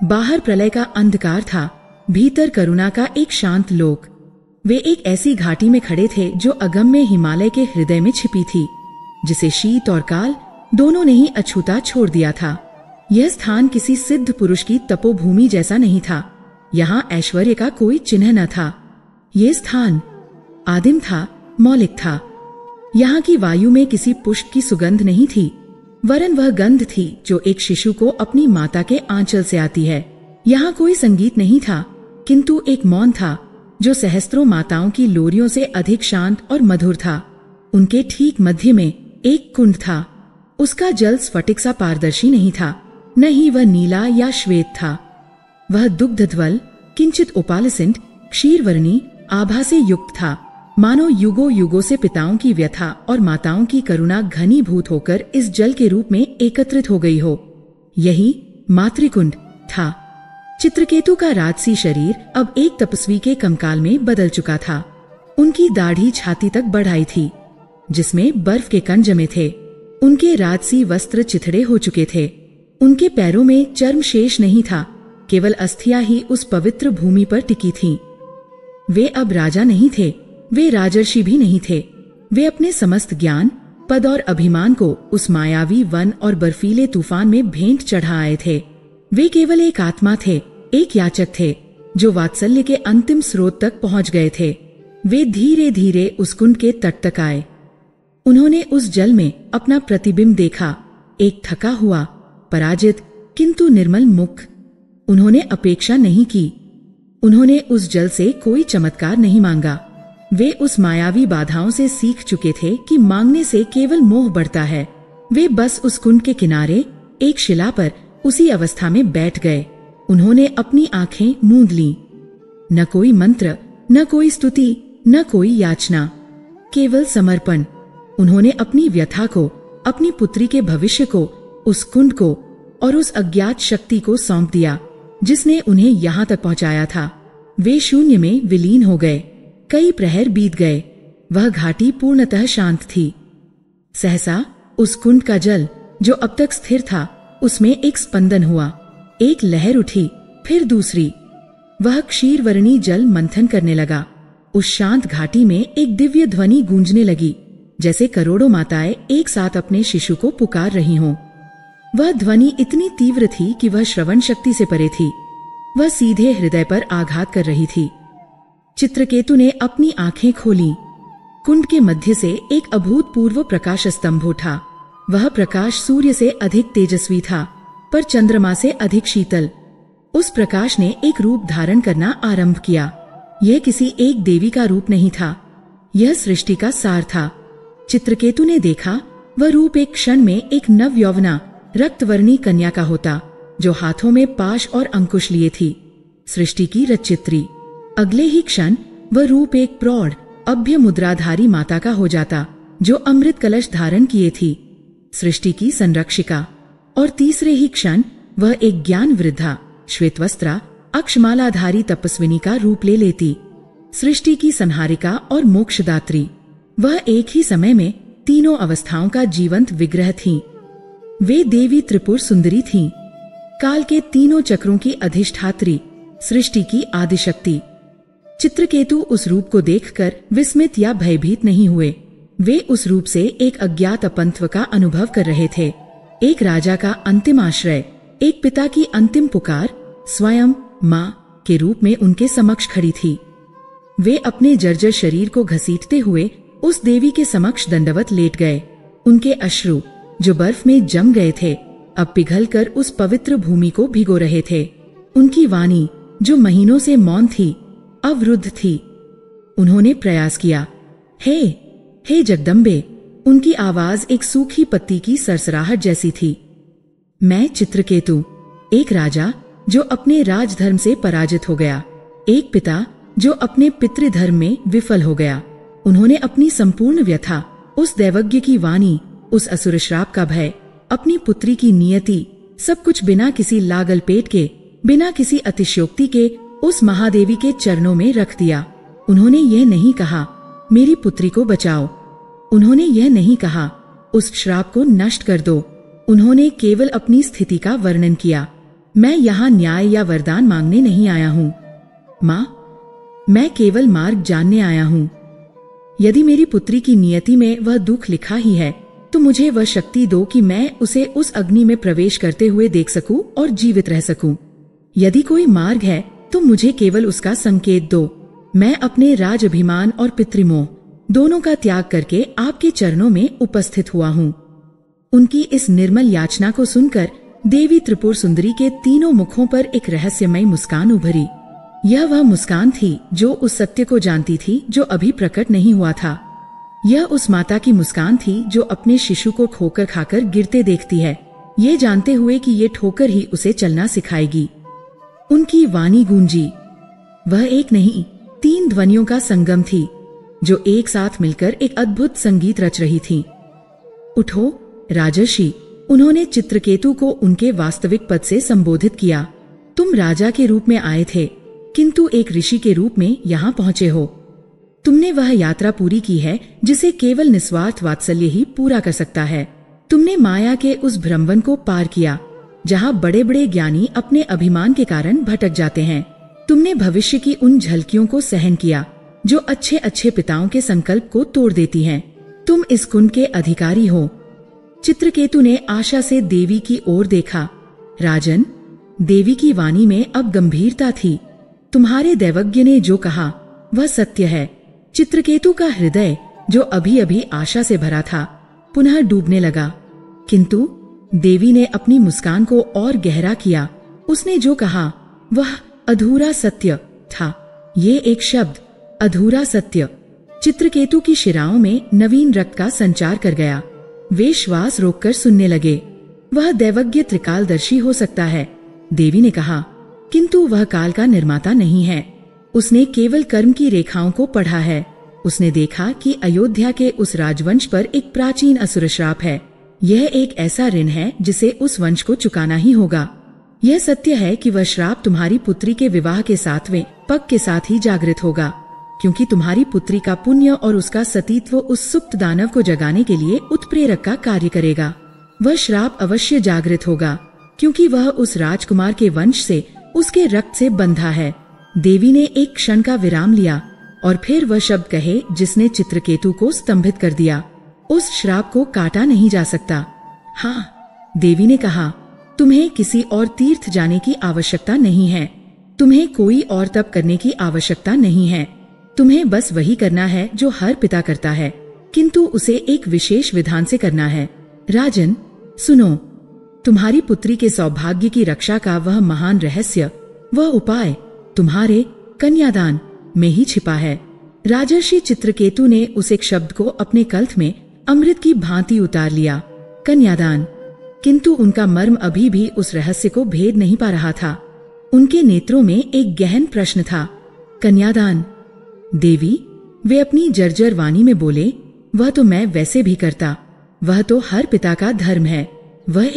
बाहर प्रलय का अंधकार था, भीतर करुणा का एक शांत लोक। वे एक ऐसी घाटी में खड़े थे जो अगम्य हिमालय के हृदय में छिपी थी, जिसे शीत और काल दोनों ने ही अछूता छोड़ दिया था। यह स्थान किसी सिद्ध पुरुष की तपोभूमि जैसा नहीं था। यहाँ ऐश्वर्य का कोई चिन्ह न था। ये स्थान आदिम था, मौलिक था। यहाँ की वायु में किसी पुष्प की सुगंध नहीं थी, वरन वह गंध थी जो एक शिशु को अपनी माता के आंचल से आती है। यहाँ कोई संगीत नहीं था, किंतु एक मौन था जो सहस्त्रों माताओं की लोरियों से अधिक शांत और मधुर था। उनके ठीक मध्य में एक कुंड था। उसका जल स्फटिक सा पारदर्शी नहीं था, न ही वह नीला या श्वेत था। वह दुग्धध्वल, किंचित उपालसिंट, क्षीरवर्णी आभा से युक्त था, मानो युगों युगों से पिताओं की व्यथा और माताओं की करुणा घनीभूत होकर इस जल के रूप में एकत्रित हो गई हो। यही मातृकुंड था। चित्रकेतु का राजसी शरीर अब एक तपस्वी के कंकाल में बदल चुका था। उनकी दाढ़ी छाती तक बढ़ाई थी, जिसमें बर्फ के कण जमे थे। उनके राजसी वस्त्र चिथड़े हो चुके थे। उनके पैरों में चर्म शेष नहीं था, केवल अस्थियां ही उस पवित्र भूमि पर टिकी थीं। वे अब राजा नहीं थे, वे राजर्षि भी नहीं थे। वे अपने समस्त ज्ञान, पद और अभिमान को उस मायावी वन और बर्फीले तूफान में भेंट चढ़ा आए थे। वे केवल एक आत्मा थे, एक याचक थे, जो वात्सल्य के अंतिम स्रोत तक पहुंच गए थे। वे धीरे धीरे उस कुंड के तट तक आए। उन्होंने उस जल में अपना प्रतिबिंब देखा, एक थका हुआ, पराजित किंतु निर्मल मुख। उन्होंने अपेक्षा नहीं की। उन्होंने उस जल से कोई चमत्कार नहीं मांगा। वे उस मायावी बाधाओं से सीख चुके थे कि मांगने से केवल मोह बढ़ता है। वे बस उस कुंड के किनारे एक शिला पर उसी अवस्था में बैठ गए। उन्होंने अपनी आंखें मूंद लीं। न कोई मंत्र, न कोई स्तुति, न कोई याचना, केवल समर्पण। उन्होंने अपनी व्यथा को, अपनी पुत्री के भविष्य को, उस कुंड को और उस अज्ञात शक्ति को सौंप दिया जिसने उन्हें यहाँ तक पहुँचाया था। वे शून्य में विलीन हो गए। कई प्रहर बीत गए। वह घाटी पूर्णतः शांत थी। सहसा उस कुंड का जल, जो अब तक स्थिर था, उसमें एक स्पंदन हुआ। एक लहर उठी, फिर दूसरी। वह क्षीरवर्णी जल मंथन करने लगा। उस शांत घाटी में एक दिव्य ध्वनि गूंजने लगी, जैसे करोड़ों माताएं एक साथ अपने शिशु को पुकार रही हों। वह ध्वनि इतनी तीव्र थी कि वह श्रवण शक्ति से परे थी। वह सीधे हृदय पर आघात कर रही थी। चित्रकेतु ने अपनी आंखें खोलीं। कुंड के मध्य से एक अभूतपूर्व प्रकाश स्तंभ उठा। वह प्रकाश सूर्य से अधिक तेजस्वी था, पर चंद्रमा से अधिक शीतल। उस प्रकाश ने एक रूप धारण करना आरंभ किया। यह किसी एक देवी का रूप नहीं था, यह सृष्टि का सार था। चित्रकेतु ने देखा, वह रूप एक क्षण में एक नव यौवना रक्तवर्णी कन्या का होता, जो हाथों में पाश और अंकुश लिए थी, सृष्टि की रचित्री। अगले ही क्षण वह रूप एक प्रौढ़ अभ्य मुद्राधारी माता का हो जाता, जो अमृत कलश धारण किए थी, सृष्टि की संरक्षिका। और तीसरे ही क्षण वह एक ज्ञान वृद्धा, श्वेतवस्त्रा, अक्षमालाधारी तपस्विनी का रूप ले लेती, सृष्टि की संहारिका और मोक्षदात्री। वह एक ही समय में तीनों अवस्थाओं का जीवंत विग्रह थीं। वे देवी त्रिपुर सुंदरी थीं, काल के तीनों चक्रों की अधिष्ठात्री, सृष्टि की आदिशक्ति। चित्रकेतु उस रूप को देखकर विस्मित या भयभीत नहीं हुए। वे उस रूप से एक अज्ञात अपंत्व का अनुभव कर रहे थे, एक राजा का अंतिम आश्रय, एक पिता की अंतिम पुकार स्वयं माँ के रूप में उनके समक्ष खड़ी थी। वे अपने जर्जर शरीर को घसीटते हुए उस देवी के समक्ष दंडवत लेट गए। उनके अश्रु, जो बर्फ में जम गए थे, अब पिघलकर उस पवित्र भूमि को भिगो रहे थे। उनकी वाणी, जो महीनों से मौन थी, अवरुद्ध थी। उन्होंने प्रयास किया, हे जगदम्बे। उनकी आवाज एक सूखी पत्ती की सरसराहट जैसी थी। मैं चित्रकेतु, एक राजा जो अपने राजधर्म से पराजित हो गया, एक पिता जो अपने पितृधर्म में विफल हो गया। उन्होंने अपनी संपूर्ण व्यथा, उस दैवज्ञ की वाणी, उस असुर श्राप का भय, अपनी पुत्री की नियति, सब कुछ बिना किसी लागल पेट के, बिना किसी अतिशयोक्ति के उस महादेवी के चरणों में रख दिया। उन्होंने यह नहीं कहा, मेरी पुत्री को बचाओ। उन्होंने यह नहीं कहा, उस श्राप को नष्ट कर दो। उन्होंने केवल अपनी स्थिति का वर्णन किया, मैं यहाँ न्याय या वरदान मांगने नहीं आया हूँ माँ, मैं केवल मार्ग जानने आया हूँ। यदि मेरी पुत्री की नियति में वह दुख लिखा ही है, तो मुझे वह शक्ति दो कि मैं उसे उस अग्नि में प्रवेश करते हुए देख सकूं और जीवित रह सकूं। यदि कोई मार्ग है तो मुझे केवल उसका संकेत दो। मैं अपने राज अभिमान और पितृमोह दोनों का त्याग करके आपके चरणों में उपस्थित हुआ हूँ। उनकी इस निर्मल याचना को सुनकर देवी त्रिपुर सुंदरी के तीनों मुखों पर एक रहस्यमय मुस्कान उभरी। यह वह मुस्कान थी जो उस सत्य को जानती थी जो अभी प्रकट नहीं हुआ था। यह उस माता की मुस्कान थी जो अपने शिशु को ठोकर खाकर गिरते देखती है, ये जानते हुए कि ये ठोकर ही उसे चलना सिखाएगी। उनकी वाणी गूंजी। वह एक नहीं, 3 ध्वनियों का संगम थी जो एक साथ मिलकर एक अद्भुत संगीत रच रही थी। उठो राजर्षि, उन्होंने चित्रकेतु को उनके वास्तविक पद से संबोधित किया। तुम राजा के रूप में आए थे, किंतु एक ऋषि के रूप में यहाँ पहुँचे हो। तुमने वह यात्रा पूरी की है जिसे केवल निस्वार्थ वात्सल्य ही पूरा कर सकता है। तुमने माया के उस भ्रमवन को पार किया जहाँ बड़े बड़े ज्ञानी अपने अभिमान के कारण भटक जाते हैं। तुमने भविष्य की उन झलकियों को सहन किया जो अच्छे अच्छे पिताओं के संकल्प को तोड़ देती हैं। तुम इस कुंड के अधिकारी हो। चित्रकेतु ने आशा से देवी की ओर देखा। राजन, देवी की वाणी में अब गंभीरता थी। तुम्हारे दैवज्ञ ने जो कहा वह सत्य है। चित्रकेतु का हृदय, जो अभी अभी आशा से भरा था, पुनः डूबने लगा। किंतु देवी ने अपनी मुस्कान को और गहरा किया। उसने जो कहा वह अधूरा सत्य था। ये एक शब्द, अधूरा सत्य, चित्रकेतु की शिराओं में नवीन रक्त का संचार कर गया। वे श्वास रोककर सुनने लगे। वह दैवज्ञ त्रिकालदर्शी हो सकता है, देवी ने कहा, किंतु वह काल का निर्माता नहीं है। उसने केवल कर्म की रेखाओं को पढ़ा है। उसने देखा कि अयोध्या के उस राजवंश पर एक प्राचीन असुर श्राप है। यह एक ऐसा ऋण है जिसे उस वंश को चुकाना ही होगा। यह सत्य है कि वह श्राप तुम्हारी पुत्री के विवाह के 7वें पग के साथ ही जागृत होगा, क्योंकि तुम्हारी पुत्री का पुण्य और उसका सतीत्व उस सुप्त दानव को जगाने के लिए उत्प्रेरक का कार्य करेगा। वह श्राप अवश्य जागृत होगा, क्योंकि वह उस राजकुमार के वंश से, उसके रक्त से बंधा है। देवी ने एक क्षण का विराम लिया और फिर वह शब्द कहे जिसने चित्रकेतु को स्तंभित कर दिया। उस श्राप को काटा नहीं जा सकता। हाँ, देवी ने कहा, तुम्हें किसी और तीर्थ जाने की आवश्यकता नहीं है। तुम्हें कोई और तप करने की आवश्यकता नहीं है। तुम्हें बस वही करना है जो हर पिता करता है, किंतु उसे एक विशेष विधान से करना है। राजन, सुनो, तुम्हारी पुत्री के सौभाग्य की रक्षा का वह महान रहस्य, वह उपाय तुम्हारे कन्यादान में ही छिपा है। राजर्षि चित्रकेतु ने उस एक शब्द को अपने कंठ में अमृत की भांति उतार लिया, कन्यादान। किंतु उनका मर्म अभी भी उस रहस्य को भेद नहीं पा रहा था। उनके नेत्रों में एक गहन प्रश्न था, कन्यादान। देवी, वे अपनी जर्जर वाणी में बोले, वह तो मैं वैसे भी करता, वह तो हर पिता का धर्म है, वह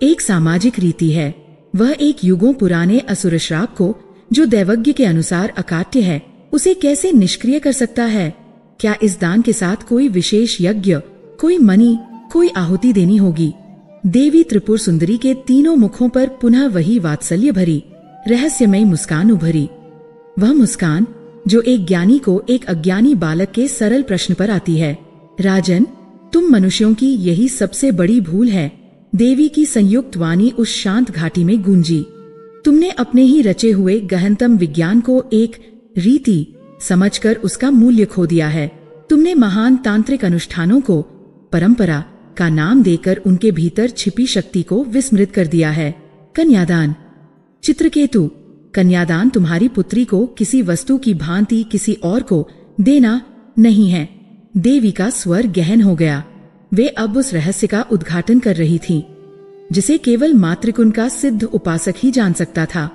एक सामाजिक रीति है, वह एक युगों पुराने असुर श्राप को, जो दैवज्ञ के अनुसार अकाट्य है, उसे कैसे निष्क्रिय कर सकता है? क्या इस दान के साथ कोई विशेष यज्ञ, कोई मणि, कोई आहुति देनी होगी? देवी त्रिपुर सुंदरी के तीनों मुखों पर पुनः वही वात्सल्य भरी रहस्यमयी मुस्कान उभरी। वह मुस्कान जो एक ज्ञानी को एक अज्ञानी बालक के सरल प्रश्न पर आती है। राजन, तुम मनुष्यों की यही सबसे बड़ी भूल है। देवी की संयुक्त वाणी उस शांत घाटी में गूंजी। तुमने अपने ही रचे हुए गहनतम विज्ञान को एक रीति समझकर उसका मूल्य खो दिया है। तुमने महान तांत्रिक अनुष्ठानों को परंपरा का नाम देकर उनके भीतर छिपी शक्ति को विस्मृत कर दिया है। कन्यादान। चित्रकेतु, कन्यादान तुम्हारी पुत्री को किसी वस्तु की भांति किसी और को देना नहीं है। देवी का स्वर गहन हो गया। वे अब उस रहस्य का उद्घाटन कर रही थीं, जिसे केवल मातृकुन का सिद्ध उपासक ही जान सकता था।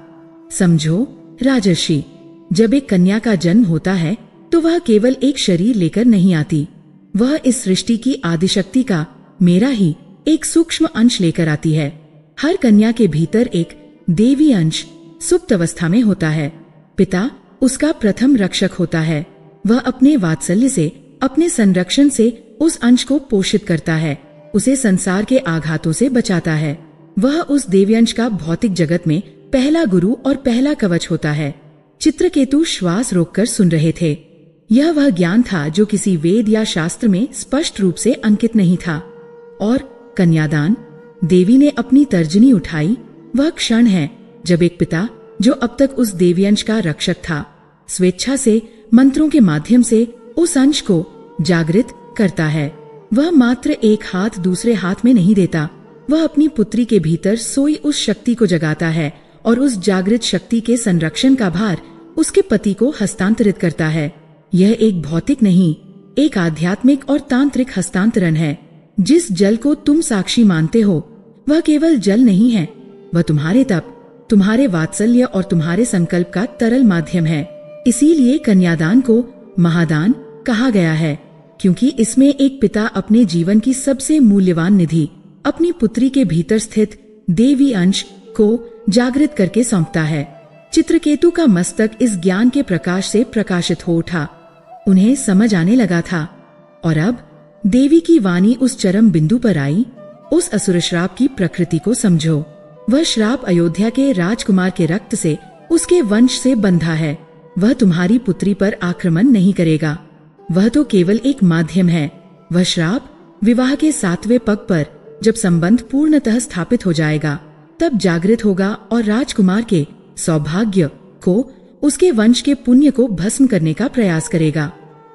समझो राजर्षि, जब एक कन्या का जन्म होता है तो वह केवल एक शरीर लेकर नहीं आती, वह इस सृष्टि की आदिशक्ति का, मेरा ही एक सूक्ष्म अंश लेकर आती है। हर कन्या के भीतर एक देवी अंश सुप्त अवस्था में होता है। पिता उसका प्रथम रक्षक होता है। वह अपने वात्सल्य से, अपने संरक्षण से उस अंश को पोषित करता है, उसे संसार के आघातों से बचाता है। वह उस देव्यंश का भौतिक जगत में पहला गुरु और पहला कवच होता है। चित्रकेतु श्वास रोककर सुन रहे थे। यह वह ज्ञान था जो किसी वेद या शास्त्र में स्पष्ट रूप से अंकित नहीं था। और कन्यादान, देवी ने अपनी तर्जनी उठाई। वह क्षण है जब एक पिता, जो अब तक उस देव्यंश का रक्षक था, स्वेच्छा से मंत्रों के माध्यम से उस अंश को जागृत करता है। वह मात्र एक हाथ दूसरे हाथ में नहीं देता, वह अपनी पुत्री के भीतर सोई उस शक्ति को जगाता है और उस जागृत शक्ति के संरक्षण का भार उसके पति को हस्तांतरित करता है। यह एक भौतिक नहीं, एक आध्यात्मिक और तांत्रिक हस्तांतरण है। जिस जल को तुम साक्षी मानते हो, वह केवल जल नहीं है, वह तुम्हारे तप, तुम्हारे वात्सल्य और तुम्हारे संकल्प का तरल माध्यम है। इसीलिए कन्यादान को महादान कहा गया है, क्योंकि इसमें एक पिता अपने जीवन की सबसे मूल्यवान निधि, अपनी पुत्री के भीतर स्थित देवी अंश को जागृत करके सौंपता है। चित्रकेतु का मस्तक इस ज्ञान के प्रकाश से प्रकाशित हो उठा। उन्हें समझ आने लगा था। और अब देवी की वाणी उस चरम बिंदु पर आई। उस असुर श्राप की प्रकृति को समझो। वह श्राप अयोध्या के राजकुमार के रक्त से, उसके वंश से बंधा है। वह तुम्हारी पुत्री पर आक्रमण नहीं करेगा, वह तो केवल एक माध्यम है। वह श्राप विवाह के 7वें पग पर, जब संबंध पूर्णतः स्थापित हो जाएगा, तब जागृत होगा और राजकुमार के सौभाग्य को, उसके वंश के पुण्य को भस्म करने का प्रयास करेगा।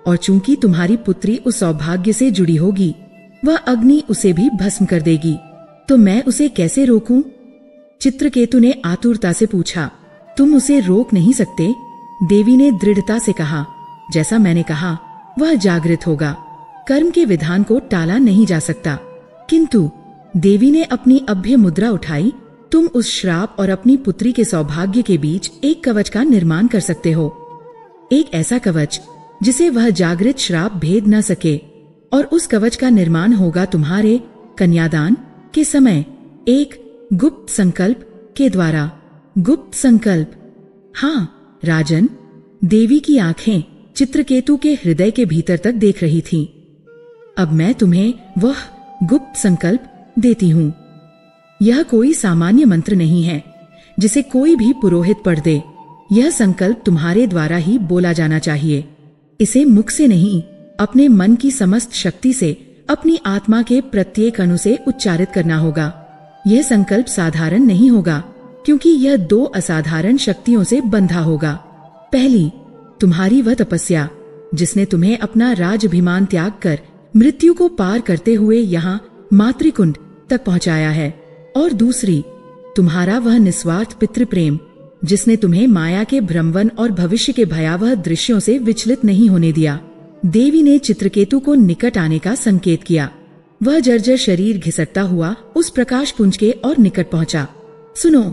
और चूंकि तुम्हारी पुत्री उस सौभाग्य से जुड़ी होगी, वह अग्नि उसे भी भस्म कर देगी। तो मैं उसे कैसे रोकूं? चित्रकेतु ने आतुरता से पूछा। तुम उसे रोक नहीं सकते, देवी ने दृढ़ता से कहा। जैसा मैंने कहा, वह जागृत होगा। कर्म के विधान को टाला नहीं जा सकता। किंतु देवी ने अपनी अभ्य मुद्रा उठाई। तुम उस श्राप और अपनी पुत्री के सौभाग्य के बीच एक कवच का निर्माण कर सकते हो, एक ऐसा कवच जिसे वह जागृत श्राप भेद न सके। और उस कवच का निर्माण होगा तुम्हारे कन्यादान के समय, एक गुप्त संकल्प के द्वारा। गुप्त संकल्प? हाँ राजन। देवी की आंखें चित्रकेतु के हृदय के भीतर तक देख रही थीं। अब मैं तुम्हें वह गुप्त संकल्प देती हूँ। यह कोई सामान्य मंत्र नहीं है जिसे कोई भी पुरोहित पढ़ दे। यह संकल्प तुम्हारे द्वारा ही बोला जाना चाहिए। इसे मुख से नहीं, अपने मन की समस्त शक्ति से, अपनी आत्मा के प्रत्येक अणु से उच्चारित करना होगा। यह संकल्प साधारण नहीं होगा, क्योंकि यह 2 असाधारण शक्तियों से बंधा होगा। पहली, तुम्हारी वह तपस्या जिसने तुम्हें अपना राजअभिमान त्याग कर मृत्यु को पार करते हुए यहाँ मातृकुंड तक पहुँचाया है। और दूसरी, तुम्हारा वह निस्वार्थ पितृप्रेम जिसने तुम्हें माया के भ्रमवन और भविष्य के भयावह दृश्यों से विचलित नहीं होने दिया। देवी ने चित्रकेतु को निकट आने का संकेत किया। वह जर्जर शरीर घिसटता हुआ उस प्रकाश पुंज के और निकट पहुंचा। सुनो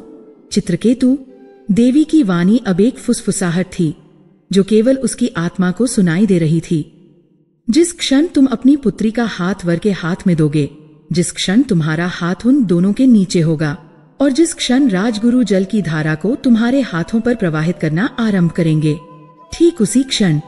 चित्रकेतु, देवी की वाणी अब एक फुसफुसाहट थी। जो केवल उसकी आत्मा को सुनाई दे रही थी। जिस क्षण तुम अपनी पुत्री का हाथ वर के हाथ में दोगे, जिस क्षण तुम्हारा हाथ उन दोनों के नीचे होगा और जिस क्षण राजगुरु जल की धारा को तुम्हारे हाथों पर प्रवाहित करना आरंभ करेंगे, ठीक उसी क्षण,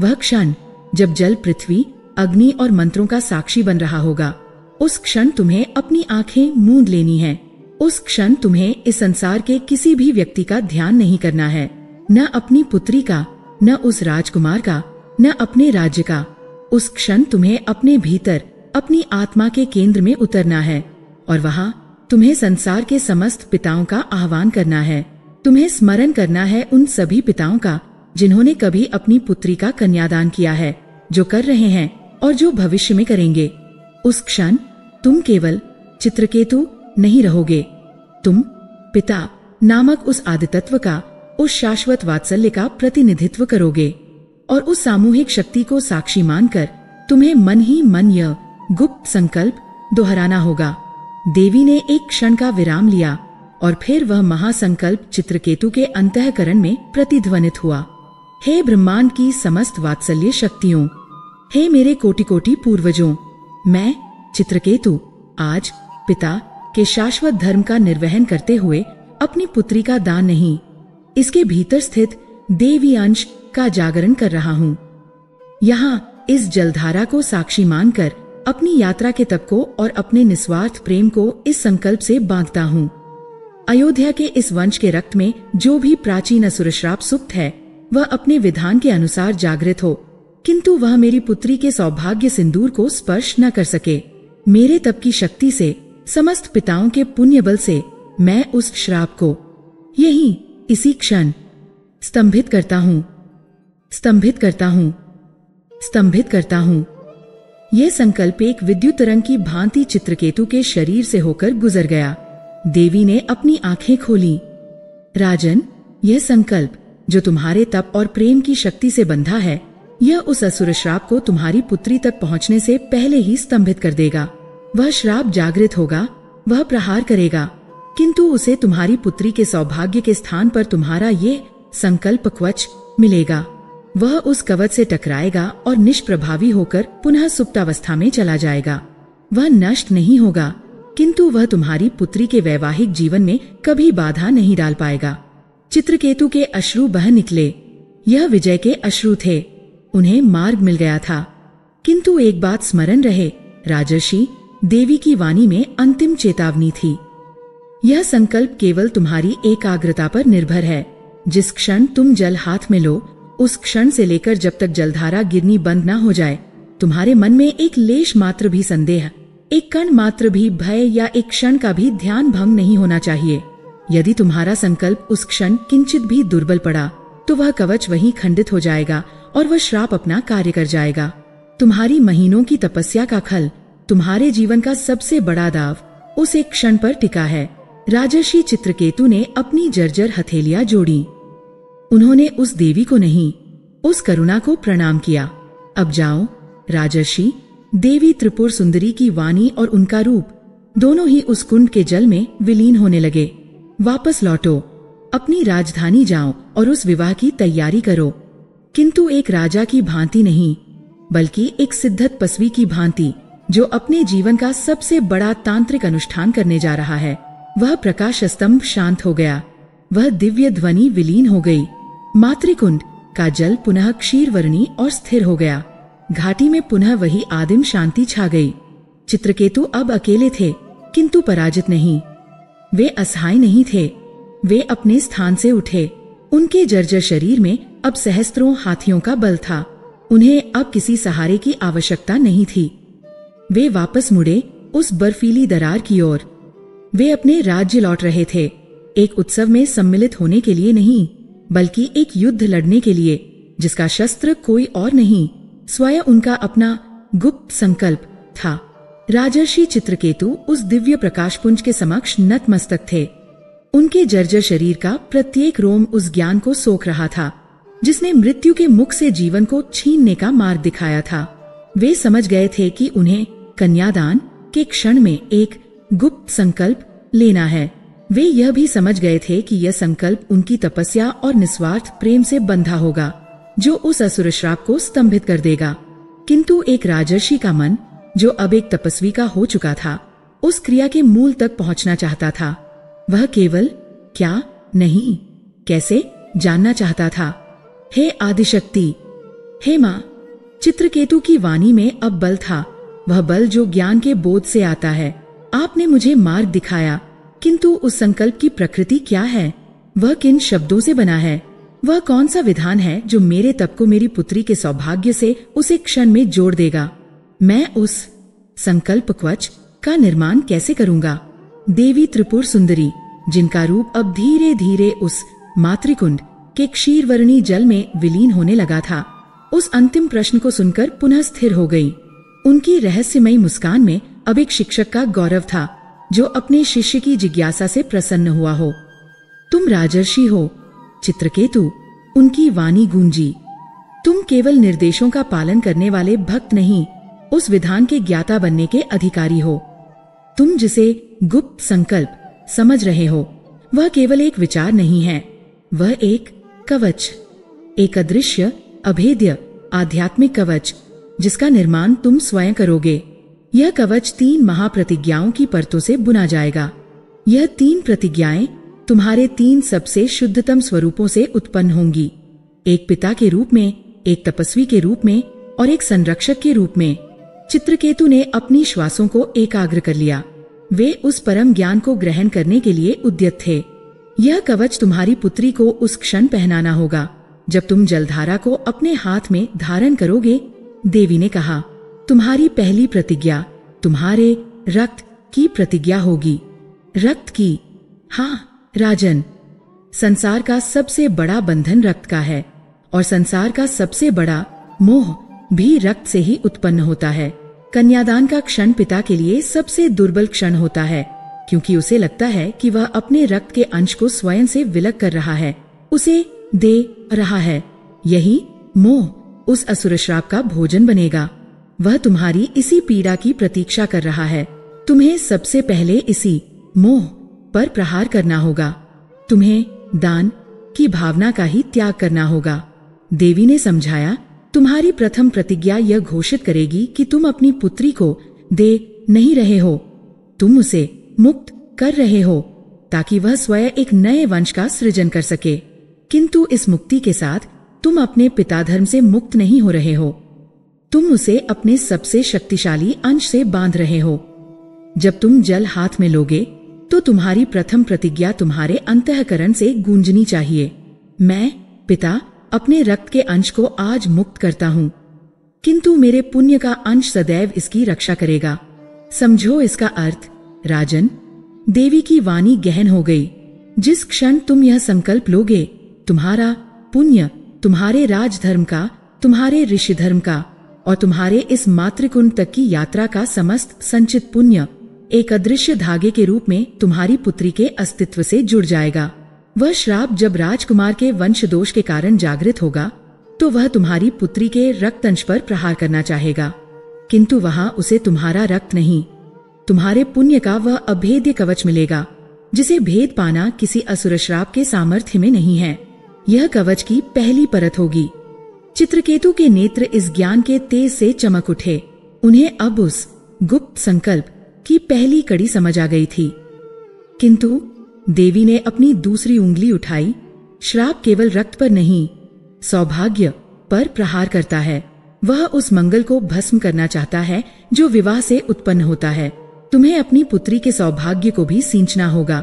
वह क्षण जब जल पृथ्वी, अग्नि और मंत्रों का साक्षी बन रहा होगा, उस क्षण तुम्हें अपनी आंखें मूंद लेनी है। उस क्षण तुम्हें इस संसार के किसी भी व्यक्ति का ध्यान नहीं करना है, न अपनी पुत्री का, न उस राजकुमार का, न अपने राज्य का। उस क्षण तुम्हें अपने भीतर अपनी आत्मा के केंद्र में उतरना है और वहां तुम्हें संसार के समस्त पिताओं का आह्वान करना है। तुम्हें स्मरण करना है उन सभी पिताओं का जिन्होंने कभी अपनी पुत्री का कन्यादान किया है, जो कर रहे हैं और जो भविष्य में करेंगे। उस क्षण तुम केवल चित्रकेतु नहीं रहोगे, तुम पिता नामक उस आदितत्व का, उस शाश्वत वात्सल्य का प्रतिनिधित्व करोगे और उस सामूहिक शक्ति को साक्षी मानकर तुम्हें मन ही मन यह गुप्त संकल्प दोहराना होगा। देवी ने एक क्षण का विराम लिया और फिर वह महासंकल्प चित्रकेतु के अंतःकरण में प्रतिध्वनित हुआ। हे ब्रह्मांड की समस्त वात्सल्य शक्तियों, हे मेरे कोटि कोटि पूर्वजों, मैं चित्रकेतु आज पिता के शाश्वत धर्म का निर्वहन करते हुए अपनी पुत्री का दान नहीं, इसके भीतर स्थित देवी अंश का जागरण कर रहा हूँ। यहाँ इस जलधारा को साक्षी मानकर अपनी यात्रा के तप को और अपने निस्वार्थ प्रेम को इस संकल्प से बांधता हूँ। अयोध्या के इस वंश के रक्त में जो भी प्राचीन असुर श्राप सुप्त है, वह अपने विधान के अनुसार जागृत हो, किंतु वह मेरी पुत्री के सौभाग्य सिंदूर को स्पर्श न कर सके। मेरे तप की शक्ति से, समस्त पिताओं के पुण्य बल से मैं उस श्राप को यही इसी क्षण स्तंभित करता हूँ, स्तंभित करता हूँ, स्तंभित करता हूँ। यह संकल्प एक विद्युत तरंग की भांति चित्रकेतु के शरीर से होकर गुजर गया। देवी ने अपनी आंखें खोली। राजन, यह संकल्प जो तुम्हारे तप और प्रेम की शक्ति से बंधा है, यह उस असुर श्राप को तुम्हारी पुत्री तक पहुंचने से पहले ही स्तंभित कर देगा। वह श्राप जागृत होगा, वह प्रहार करेगा, किंतु उसे तुम्हारी पुत्री के सौभाग्य के स्थान पर तुम्हारा ये संकल्प कवच मिलेगा। वह उस कवच से टकराएगा और निष्प्रभावी होकर पुनः सुप्तावस्था में चला जाएगा। वह नष्ट नहीं होगा, किंतु वह तुम्हारी पुत्री के वैवाहिक जीवन में कभी बाधा नहीं डाल पाएगा। चित्रकेतु के अश्रु बह निकले। यह विजय के अश्रु थे। उन्हें मार्ग मिल गया था। किंतु एक बात स्मरण रहे, राजर्षि देवी की वाणी में अंतिम चेतावनी थी। यह संकल्प केवल तुम्हारी एकाग्रता पर निर्भर है। जिस क्षण तुम जल हाथ में लो, उस क्षण से लेकर जब तक जलधारा गिरनी बंद न हो जाए, तुम्हारे मन में एक लेश मात्र भी संदेह, एक कण मात्र भी भय या एक क्षण का भी ध्यान भंग नहीं होना चाहिए। यदि तुम्हारा संकल्प उस क्षण किंचित भी दुर्बल पड़ा, तो वह कवच वहीं खंडित हो जाएगा और वह श्राप अपना कार्य कर जाएगा। तुम्हारी महीनों की तपस्या का फल, तुम्हारे जीवन का सबसे बड़ा दाव उस एक क्षण पर टिका है। राजर्षि चित्रकेतु ने अपनी जर्जर हथेलियां जोड़ी। उन्होंने उस देवी को नहीं, उस करुणा को प्रणाम किया। अब जाओ राजर्षि। देवी त्रिपुर सुंदरी की वाणी और उनका रूप दोनों ही उस कुंड के जल में विलीन होने लगे। वापस लौटो, अपनी राजधानी जाओ और उस विवाह की तैयारी करो, किंतु एक राजा की भांति नहीं, बल्कि एक सिद्धत पसवी की भांति, जो अपने जीवन का सबसे बड़ा तांत्रिक अनुष्ठान करने जा रहा है। वह प्रकाश स्तंभ शांत हो गया। वह दिव्य ध्वनि विलीन हो गई। मातृकुंड का जल पुनः क्षीरवर्णी और स्थिर हो गया। घाटी में पुनः वही आदिम शांति छा गई। चित्रकेतु अब अकेले थे, किंतु पराजित नहीं। वे असहाय नहीं थे। वे अपने स्थान से उठे। उनके जर्जर शरीर में अब सहस्त्रों हाथियों का बल था। उन्हें अब किसी सहारे की आवश्यकता नहीं थी। वे वापस मुड़े उस बर्फीली दरार की ओर। वे अपने राज्य लौट रहे थे, एक उत्सव में सम्मिलित होने के लिए नहीं, बल्कि एक युद्ध लड़ने के लिए, जिसका शस्त्र कोई और नहीं, स्वयं उनका अपना गुप्त संकल्प था। राजर्षि चित्रकेतु उस दिव्य प्रकाशपुंज के समक्ष नतमस्तक थे। उनके जर्जर शरीर का प्रत्येक रोम उस ज्ञान को सोख रहा था, जिसने मृत्यु के मुख से जीवन को छीनने का मार्ग दिखाया था। वे समझ गए थे कि उन्हें कन्यादान के क्षण में एक गुप्त संकल्प लेना है। वे यह भी समझ गए थे कि यह संकल्प उनकी तपस्या और निस्वार्थ प्रेम से बंधा होगा। जो उस असुर श्राप को स्तंभित कर देगा। किंतु एक राजर्षि का मन, जो अब एक तपस्वी का हो चुका था, उस क्रिया के मूल तक पहुंचना चाहता था। वह केवल क्या नहीं, कैसे जानना चाहता था। हे आदिशक्ति, हे माँ, चित्रकेतु की वाणी में अब बल था, वह बल जो ज्ञान के बोध से आता है। आपने मुझे मार्ग दिखाया, किंतु उस संकल्प की प्रकृति क्या है? वह किन शब्दों से बना है? वह कौन सा विधान है जो मेरे तप को मेरी पुत्री के सौभाग्य से उसे क्षण में जोड़ देगा? मैं उस संकल्प कवच का निर्माण कैसे करूंगा? देवी त्रिपुर सुंदरी, जिनका रूप अब धीरे धीरे उस मातृकुंड के क्षीरवर्णी जल में विलीन होने लगा था, उस अंतिम प्रश्न को सुनकर पुनः स्थिर हो गई। उनकी रहस्यमयी मुस्कान में अब एक शिक्षक का गौरव था, जो अपने शिष्य की जिज्ञासा से प्रसन्न हुआ हो। तुम राजर्षि हो चित्रकेतु, उनकी वाणी गूंजी। तुम केवल निर्देशों का पालन करने वाले भक्त नहीं, उस विधान के ज्ञाता बनने के अधिकारी हो। तुम जिसे गुप्त संकल्प समझ रहे हो, वह केवल एक विचार नहीं है, वह एक कवच, एक अदृश्य, अभेद्य, आध्यात्मिक कवच, जिसका निर्माण तुम स्वयं करोगे। यह कवच 3 महाप्रतिज्ञाओं की परतों से बुना जाएगा। यह 3 प्रतिज्ञाएं तुम्हारे 3 सबसे शुद्धतम स्वरूपों से उत्पन्न होंगी, एक पिता के रूप में, एक तपस्वी के रूप में और एक संरक्षक के रूप में। चित्रकेतु ने अपनी श्वासों को एकाग्र कर लिया। वे उस परम ज्ञान को ग्रहण करने के लिए उद्यत थे। यह कवच तुम्हारी पुत्री को उस क्षण पहनाना होगा जब तुम जलधारा को अपने हाथ में धारण करोगे। देवी ने कहा, तुम्हारी पहली प्रतिज्ञा तुम्हारे रक्त की प्रतिज्ञा होगी। रक्त की? हाँ राजन, संसार का सबसे बड़ा बंधन रक्त का है, और संसार का सबसे बड़ा मोह भी रक्त से ही उत्पन्न होता है। कन्यादान का क्षण पिता के लिए सबसे दुर्बल क्षण होता है, क्योंकि उसे लगता है कि वह अपने रक्त के अंश को स्वयं से विलग कर रहा है, उसे दे रहा है। यही मोह उस असुर श्राप का भोजन बनेगा। वह तुम्हारी इसी पीड़ा की प्रतीक्षा कर रहा है। तुम्हें सबसे पहले इसी मोह पर प्रहार करना होगा। तुम्हें दान की भावना का ही त्याग करना होगा। देवी ने समझाया, तुम्हारी प्रथम प्रतिज्ञा यह घोषित करेगी कि तुम अपनी पुत्री को दे नहीं रहे हो, तुम उसे मुक्त कर रहे हो, ताकि वह स्वयं एक नए वंश का सृजन कर सके। किंतु इस मुक्ति के साथ तुम अपने पिता धर्म से मुक्त नहीं हो रहे हो, तुम उसे अपने सबसे शक्तिशाली अंश से बांध रहे हो। जब तुम जल हाथ में लोगे तो तुम्हारी प्रथम प्रतिज्ञा तुम्हारे अंतःकरण से गूंजनी चाहिए। मैं पिता अपने रक्त के अंश को आज मुक्त करता हूँ, किंतु मेरे पुण्य का अंश सदैव इसकी रक्षा करेगा। समझो इसका अर्थ राजन। देवी की वाणी गहन हो गई। जिस क्षण तुम यह संकल्प लोगे, तुम्हारा पुण्य, तुम्हारे राजधर्म का, तुम्हारे ऋषि धर्म का और तुम्हारे इस मातृकुंड तक की यात्रा का समस्त संचित पुण्य एक अदृश्य धागे के रूप में तुम्हारी पुत्री के अस्तित्व से जुड़ जाएगा। वह श्राप जब राजकुमार के वंश दोष के कारण जागृत होगा, तो वह तुम्हारी पुत्री के रक्त अंश पर प्रहार करना चाहेगा, किंतु वहां उसे तुम्हारा रक्त नहीं, तुम्हारे पुण्य का वह अभेद्य कवच मिलेगा, जिसे भेद पाना किसी असुर श्राप के सामर्थ्य में नहीं है। यह कवच की पहली परत होगी। चित्रकेतु के नेत्र इस ज्ञान के तेज से चमक उठे। उन्हें अब उस गुप्त संकल्प की पहली कड़ी समझ आ गई थी। किंतु देवी ने अपनी दूसरी उंगली उठाई। श्राप केवल रक्त पर नहीं, सौभाग्य पर प्रहार करता है। वह उस मंगल को भस्म करना चाहता है जो विवाह से उत्पन्न होता है। तुम्हें अपनी पुत्री के सौभाग्य को भी सींचना होगा,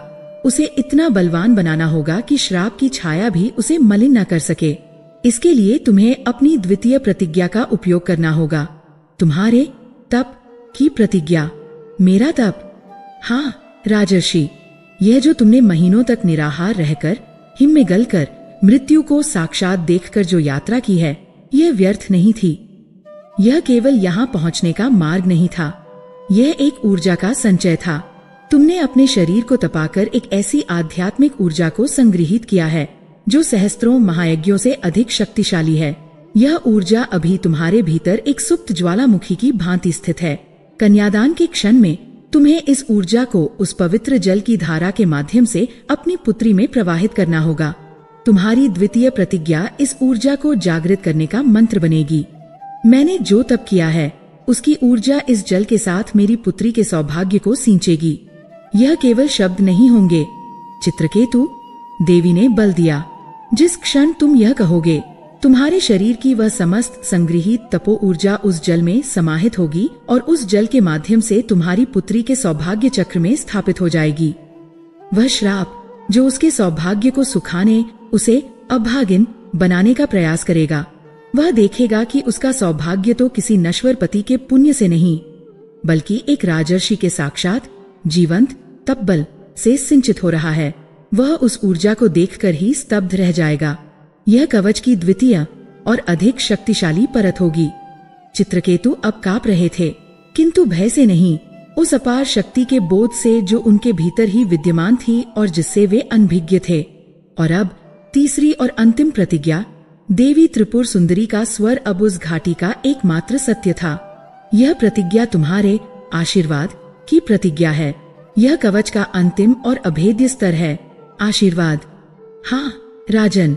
उसे इतना बलवान बनाना होगा कि श्राप की छाया भी उसे मलिन न कर सके। इसके लिए तुम्हें अपनी द्वितीय प्रतिज्ञा का उपयोग करना होगा। तुम्हारे तप की प्रतिज्ञा। मेरा तप? हाँ राजर्षि, यह जो तुमने महीनों तक निराहार रहकर, हिम में गलकर, मृत्यु को साक्षात देखकर जो यात्रा की है, यह व्यर्थ नहीं थी। यह केवल यहाँ पहुँचने का मार्ग नहीं था, यह एक ऊर्जा का संचय था। तुमने अपने शरीर को तपाकर एक ऐसी आध्यात्मिक ऊर्जा को संग्रहित किया है जो सहस्त्रों महायज्ञों से अधिक शक्तिशाली है। यह ऊर्जा अभी तुम्हारे भीतर एक सुप्त ज्वालामुखी की भांति स्थित है। कन्यादान के क्षण में तुम्हें इस ऊर्जा को उस पवित्र जल की धारा के माध्यम से अपनी पुत्री में प्रवाहित करना होगा। तुम्हारी द्वितीय प्रतिज्ञा इस ऊर्जा को जागृत करने का मंत्र बनेगी। मैंने जो तप किया है उसकी ऊर्जा इस जल के साथ मेरी पुत्री के सौभाग्य को सींचेगी। यह केवल शब्द नहीं होंगे। चित्रकेतु, देवी ने बल दिया, जिस क्षण तुम यह कहोगे तुम्हारे शरीर की वह समस्त संग्रहित तपो ऊर्जा उस जल में समाहित होगी और उस जल के माध्यम से तुम्हारी पुत्री के सौभाग्य चक्र में स्थापित हो जाएगी। वह श्राप जो उसके सौभाग्य को सुखाने, उसे अभागिन बनाने का प्रयास करेगा, वह देखेगा कि उसका सौभाग्य तो किसी नश्वर पति के पुण्य से नहीं बल्कि एक राजर्षि के साक्षात जीवंत तपबल से सिंचित हो रहा है। वह उस ऊर्जा को देखकर ही स्तब्ध रह जाएगा। यह कवच की द्वितीय और अधिक शक्तिशाली परत होगी। चित्रकेतु अब कांप रहे थे, किंतु भय से नहीं, उस अपार शक्ति के बोध से जो उनके भीतर ही विद्यमान थी और जिससे वे अनभिज्ञ थे। और अब तीसरी और अंतिम प्रतिज्ञा, देवी त्रिपुर सुंदरी का स्वर अब उस घाटी का एकमात्र सत्य था। यह प्रतिज्ञा तुम्हारे आशीर्वाद की प्रतिज्ञा है। यह कवच का अंतिम और अभेद्य स्तर है। आशीर्वाद। हाँ राजन,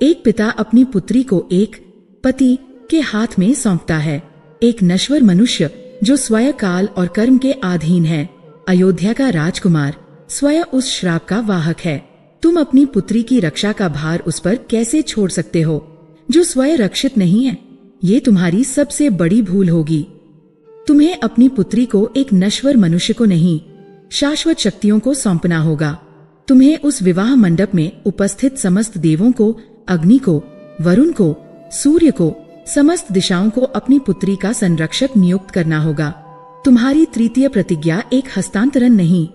एक पिता अपनी पुत्री को एक पति के हाथ में सौंपता है। एक नश्वर मनुष्य जो स्वयं काल और कर्म के अधीन है, अयोध्या का राजकुमार, स्वयं उस श्राप का वाहक है। तुम अपनी पुत्री की रक्षा का भार उस पर कैसे छोड़ सकते हो जो स्वयं रक्षित नहीं है? ये तुम्हारी सबसे बड़ी भूल होगी। तुम्हें अपनी पुत्री को एक नश्वर मनुष्य को नहीं, शाश्वत शक्तियों को सौंपना होगा। तुम्हें उस विवाह मंडप में उपस्थित समस्त देवों को, अग्नि को, वरुण को, सूर्य को, समस्त दिशाओं को अपनी पुत्री का संरक्षक नियुक्त करना होगा। तुम्हारी तृतीय प्रतिज्ञा एक हस्तांतरण नहीं,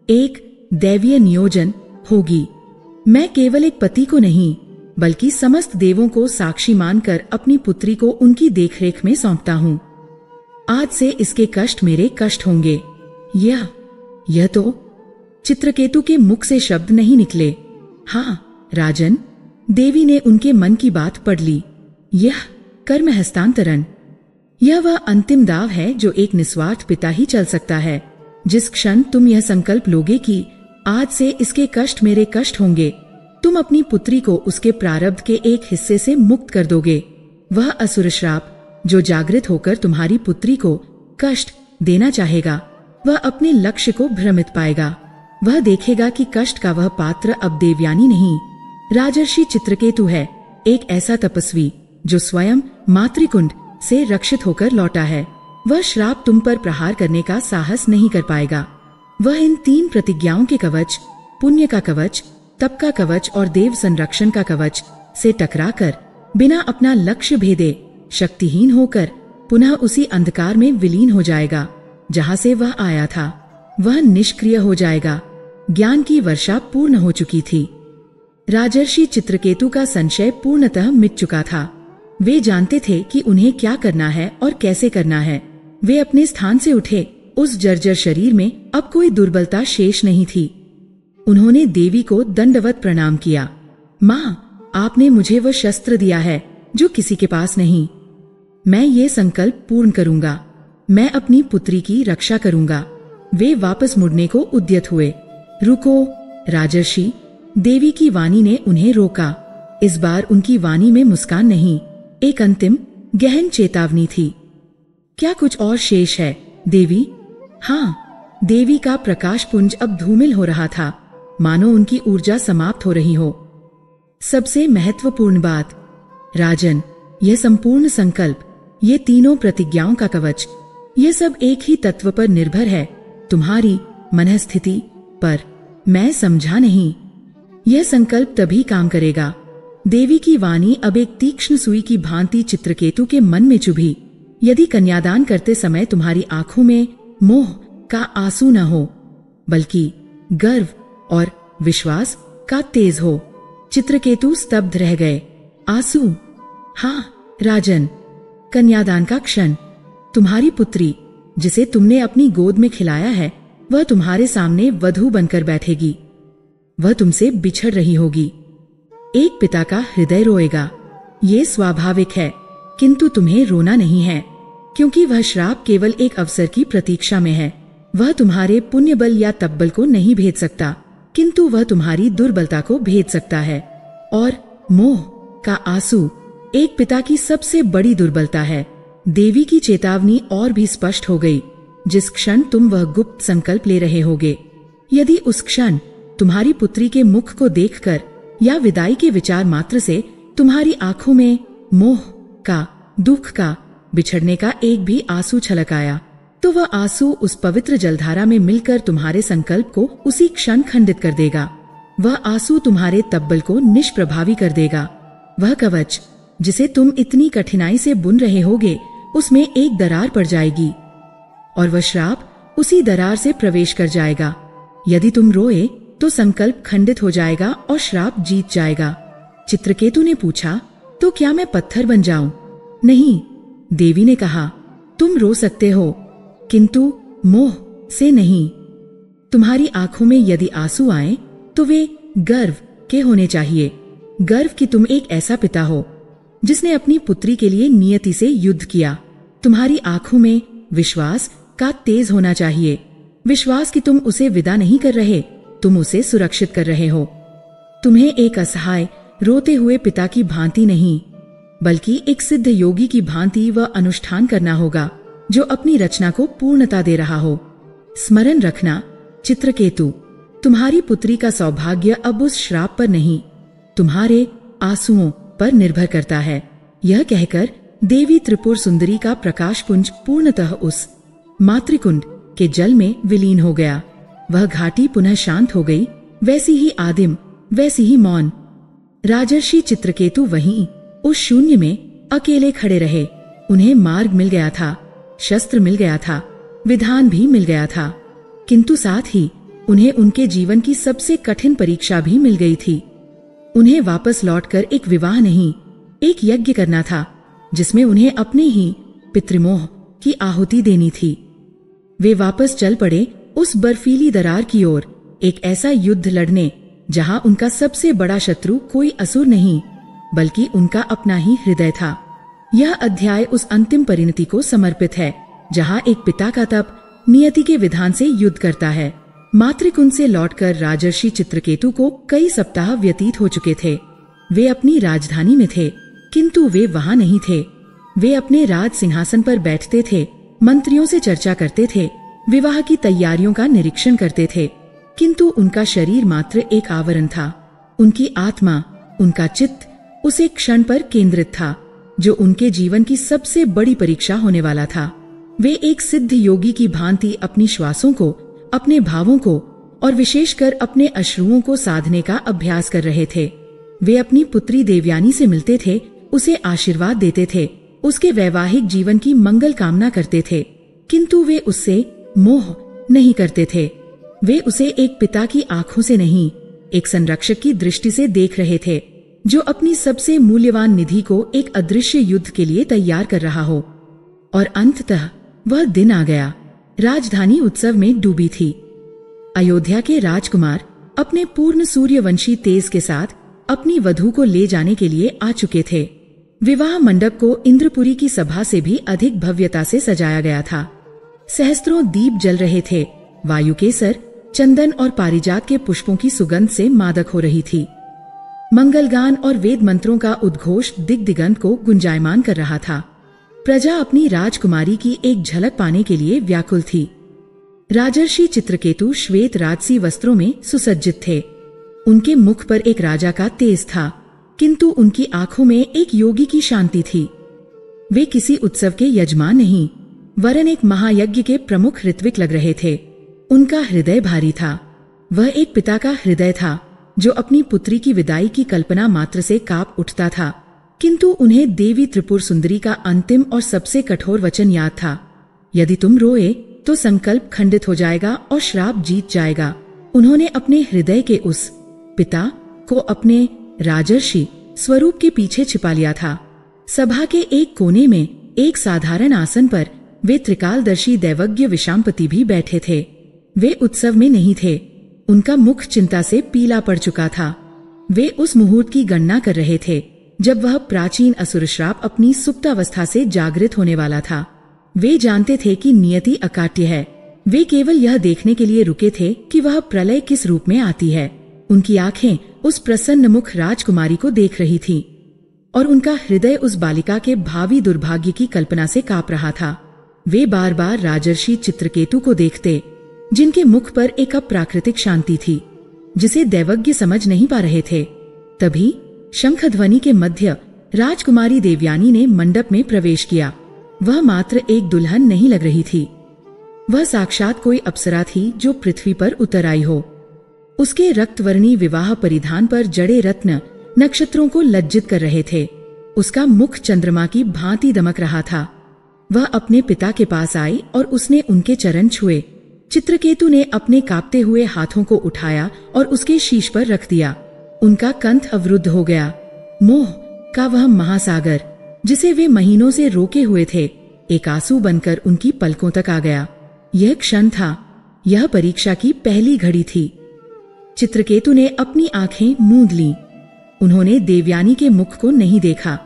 एक दैवीय नियोजन होगी। मैं केवल एक पति को नहीं बल्कि समस्त देवों को साक्षी मानकर अपनी पुत्री को उनकी देखरेख में सौंपता हूँ। आज से इसके कष्ट मेरे कष्ट होंगे। यह तो चित्रकेतु के मुख से शब्द नहीं निकले। हाँ राजन, देवी ने उनके मन की बात पढ़ ली। यह कर्म हस्तांतरण, यह वह अंतिम दाव है जो एक निस्वार्थ पिता ही चल सकता है। जिस क्षण तुम यह संकल्प लोगे कि आज से इसके कष्ट मेरे कष्ट होंगे, तुम अपनी पुत्री को उसके प्रारब्ध के एक हिस्से से मुक्त कर दोगे। वह असुर श्राप जो जागृत होकर तुम्हारी पुत्री को कष्ट देना चाहेगा, वह अपने लक्ष्य को भ्रमित पाएगा। वह देखेगा कि कष्ट का वह पात्र अब देवयानी नहीं, राजर्षि चित्रकेतु है, एक ऐसा तपस्वी जो स्वयं मातृकुंड से रक्षित होकर लौटा है। वह श्राप तुम पर प्रहार करने का साहस नहीं कर पाएगा। वह इन 3 प्रतिज्ञाओं के कवच, पुण्य का कवच, तप का कवच और देव संरक्षण का कवच से टकराकर बिना अपना लक्ष्य भेदे शक्तिहीन होकर पुनः उसी अंधकार में विलीन हो जाएगा जहाँ से वह आया था। वह निष्क्रिय हो जाएगा। ज्ञान की वर्षा पूर्ण हो चुकी थी। राजर्षि चित्रकेतु का संशय पूर्णतः मिट चुका था। वे जानते थे कि उन्हें क्या करना है और कैसे करना है। वे अपने स्थान से उठे। उस जर्जर शरीर में अब कोई दुर्बलता शेष नहीं थी। उन्होंने देवी को दंडवत प्रणाम किया। माँ, आपने मुझे वह शस्त्र दिया है जो किसी के पास नहीं। मैं ये संकल्प पूर्ण करूंगा। मैं अपनी पुत्री की रक्षा करूंगा। वे वापस मुड़ने को उद्यत हुए। रुको राजर्षि, देवी की वाणी ने उन्हें रोका। इस बार उनकी वाणी में मुस्कान नहीं, एक अंतिम गहन चेतावनी थी। क्या कुछ और शेष है देवी? हाँ, देवी का प्रकाश पुंज अब धूमिल हो रहा था, मानो उनकी ऊर्जा समाप्त हो रही हो। सबसे महत्वपूर्ण बात, राजन, यह संपूर्ण संकल्प, ये तीनों प्रतिज्ञाओं का कवच, ये सब एक ही तत्व पर निर्भर है, तुम्हारी मनस्थिति पर। मैं समझा नहीं। यह संकल्प तभी काम करेगा। देवी की वाणी अब एक तीक्ष्ण सुई की भांति चित्रकेतु के मन में चुभी। यदि कन्यादान करते समय तुम्हारी आंखों में मोह का आंसू न हो, बल्कि गर्व और विश्वास का तेज हो। चित्रकेतु स्तब्ध रह गए। आंसू? हाँ राजन, कन्यादान का क्षण। तुम्हारी पुत्री, जिसे तुमने अपनी गोद में खिलाया है, वह तुम्हारे सामने वधू बनकर बैठेगी। वह तुमसे बिछड़ रही होगी। एक पिता का हृदय रोएगा, ये स्वाभाविक है, किंतु तुम्हें रोना नहीं है, क्योंकि वह श्राप केवल एक अवसर की प्रतीक्षा में है। वह तुम्हारे पुण्य बल या तप बल को नहीं भेद सकता, किंतु वह तुम्हारी दुर्बलता को भेद सकता है। और मोह का आंसू एक पिता की सबसे बड़ी दुर्बलता है। देवी की चेतावनी और भी स्पष्ट हो गई। जिस क्षण तुम वह गुप्त संकल्प ले रहे होगे, यदि उस क्षण तुम्हारी पुत्री के मुख को देखकर या विदाई के विचार मात्र से तुम्हारी आंखों में मोह का, दुख का, बिछड़ने का एक भी आंसू छलक आया, तो वह आंसू उस पवित्र जलधारा में मिलकर तुम्हारे संकल्प को उसी क्षण खंडित कर देगा। वह आंसू तुम्हारे तब्बल को निष्प्रभावी कर देगा। वह कवच जिसे तुम इतनी कठिनाई से बुन रहे होगे, उसमें एक दरार पड़ जाएगी और वह श्राप उसी दरार से प्रवेश कर जाएगा। यदि तुम रोए तो संकल्प खंडित हो जाएगा और श्राप जीत जाएगा। चित्रकेतु ने पूछा, तो क्या मैं पत्थर बन जाऊं? नहीं, देवी ने कहा, तुम रो सकते हो, किंतु मोह से नहीं। तुम्हारी आंखों में यदि आंसू आए तो वे गर्व के होने चाहिए। गर्व कि तुम एक ऐसा पिता हो जिसने अपनी पुत्री के लिए नियति से युद्ध किया। तुम्हारी आंखों में विश्वास का तेज होना चाहिए। विश्वास कि तुम उसे विदा नहीं कर रहे, तुम उसे सुरक्षित कर रहे हो। तुम्हें एक असहाय रोते हुए पिता की भांति नहीं, बल्कि एक सिद्ध योगी की भांति वह अनुष्ठान करना होगा जो अपनी रचना को पूर्णता दे रहा हो। स्मरण रखना चित्रकेतु, तुम्हारी पुत्री का सौभाग्य अब उस श्राप पर नहीं, तुम्हारे आंसुओं पर निर्भर करता है। यह कहकर देवी त्रिपुर सुंदरी का प्रकाश पुंज पूर्णतः उस मातृकुंड के जल में विलीन हो गया। वह घाटी पुनः शांत हो गई, वैसी ही आदिम, वैसी ही मौन। राजर्षि चित्रकेतु वहीं उस शून्य में अकेले खड़े रहे। उन्हें मार्ग मिल गया था, शस्त्र मिल गया था, विधान भी मिल गया था, किंतु साथ ही उन्हें उनके जीवन की सबसे कठिन परीक्षा भी मिल गई थी। उन्हें वापस लौटकर एक विवाह नहीं, एक यज्ञ करना था जिसमें उन्हें अपने ही पितृमोह की आहुति देनी थी। वे वापस चल पड़े उस बर्फीली दरार की ओर, एक ऐसा युद्ध लड़ने जहां उनका सबसे बड़ा शत्रु कोई असुर नहीं, बल्कि उनका अपना ही हृदय था। यह अध्याय उस अंतिम परिणति को समर्पित है जहां एक पिता का तप नियति के विधान से युद्ध करता है। मातृकुंज से लौटकर राजर्षि चित्रकेतु को कई सप्ताह व्यतीत हो चुके थे। वे अपनी राजधानी में थे, किंतु वे वहां नहीं थे। वे अपने राज सिंहासन पर बैठते थे, मंत्रियों से चर्चा करते थे, विवाह की तैयारियों का निरीक्षण करते थे, किंतु उनका शरीर मात्र एक आवरण था। उनकी आत्मा, उनका चित्त उस एक क्षण पर केंद्रित था जो उनके जीवन की सबसे बड़ी परीक्षा होने वाला था। वे एक सिद्ध योगी की भांति अपनी श्वासों को, अपने भावों को और विशेषकर अपने अश्रुओं को साधने का अभ्यास कर रहे थे। वे अपनी पुत्री देवयानी से मिलते थे, उसे आशीर्वाद देते थे, उसके वैवाहिक जीवन की मंगल कामना करते थे, किंतु वे उससे मोह नहीं करते थे। वे उसे एक पिता की आंखों से नहीं, एक संरक्षक की दृष्टि से देख रहे थे जो अपनी सबसे मूल्यवान निधि को एक अदृश्य युद्ध के लिए तैयार कर रहा हो। और अंततः वह दिन आ गया। राजधानी उत्सव में डूबी थी। अयोध्या के राजकुमार अपने पूर्ण सूर्यवंशी तेज के साथ अपनी वधू को ले जाने के लिए आ चुके थे। विवाह मंडप को इंद्रपुरी की सभा से भी अधिक भव्यता से सजाया गया था। सहस्त्रों दीप जल रहे थे। वायु केसर, चंदन और पारिजात के पुष्पों की सुगंध से मादक हो रही थी। मंगलगान और वेद मंत्रों का उद्घोष दिग्दिगंत को गुंजायमान कर रहा था। प्रजा अपनी राजकुमारी की एक झलक पाने के लिए व्याकुल थी। राजर्षि चित्रकेतु श्वेत राजसी वस्त्रों में सुसज्जित थे। उनके मुख पर एक राजा का तेज था, किंतु उनकी आंखों में एक योगी की शांति थी। वे किसी उत्सव के यजमान नहीं, वरन एक महायज्ञ के प्रमुख ऋत्विक लग रहे थे। उनका हृदय भारी था। वह एक पिता का हृदय था जो अपनी पुत्री की विदाई की कल्पना मात्र से कांप उठता था, किंतु उन्हें देवी त्रिपुर सुंदरी का अंतिम और सबसे कठोर वचन याद था, यदि तुम रोए तो संकल्प खंडित हो जाएगा और श्राप जीत जाएगा। उन्होंने अपने हृदय के उस पिता को अपने राजर्षि स्वरूप के पीछे छिपा लिया था। सभा के एक कोने में एक साधारण आसन पर वे त्रिकालदर्शी दैवज्ञ विशांपति भी बैठे थे। वे उत्सव में नहीं थे। उनका मुख चिंता से पीला पड़ चुका था। वे उस मुहूर्त की गणना कर रहे थे जब वह प्राचीन असुर श्राप अपनी सुप्तावस्था से जागृत होने वाला था। वे जानते थे कि नियति अकाट्य है। वे केवल यह देखने के लिए रुके थे कि वह प्रलय किस रूप में आती है। उनकी आंखें उस प्रसन्न मुख राजकुमारी को देख रही थी और उनका हृदय उस बालिका के भावी दुर्भाग्य की कल्पना से कांप रहा था। वे बार बार राजर्षि चित्रकेतु को देखते, जिनके मुख पर एक अप्राकृतिक शांति थी जिसे दैवज्ञ समझ नहीं पा रहे थे। तभी शंखध्वनि के मध्य राजकुमारी देवयानी ने मंडप में प्रवेश किया। वह मात्र एक दुल्हन नहीं लग रही थी, वह साक्षात कोई अप्सरा थी जो पृथ्वी पर उतर आई हो। उसके रक्तवर्णी विवाह परिधान पर जड़े रत्न नक्षत्रों को लज्जित कर रहे थे। उसका मुख चंद्रमा की भांति दमक रहा था। वह अपने पिता के पास आई और उसने उनके चरण छुए। चित्रकेतु ने अपने कांपते हुए हाथों को उठाया और उसके शीश पर रख दिया। उनका कंठ अवरुद्ध हो गया। मोह का वह महासागर जिसे वे महीनों से रोके हुए थे, एक आंसू बनकर उनकी पलकों तक आ गया। यह क्षण था, यह परीक्षा की पहली घड़ी थी। चित्रकेतु ने अपनी आंखें मूंद लीं। उन्होंने देवयानी के मुख को नहीं देखा।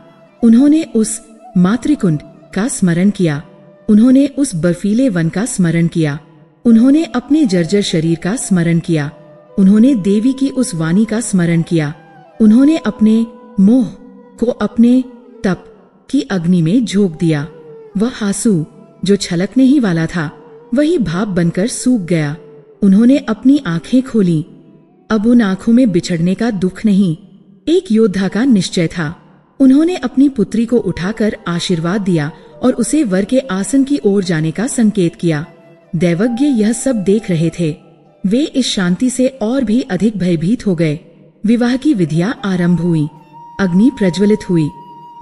उन्होंने उस मातृकुंड का स्मरण किया। उन्होंने उस बर्फीले वन का स्मरण किया। उन्होंने अपने जर्जर शरीर का स्मरण किया। उन्होंने देवी की उस वाणी का स्मरण किया। उन्होंने अपने मोह को अपने तप की अग्नि में झोंक दिया। वह आंसू जो छलकने ही वाला था, वही भाप बनकर सूख गया। उन्होंने अपनी आंखें खोली। अब उन आंखों में बिछड़ने का दुख नहीं, एक योद्धा का निश्चय था। उन्होंने अपनी पुत्री को उठाकर आशीर्वाद दिया और उसे वर के आसन की ओर जाने का संकेत किया। दैवज्ञ यह सब देख रहे थे। वे इस शांति से और भी अधिक भयभीत हो गए। विवाह की विधियां आरंभ हुई, अग्नि प्रज्वलित हुई,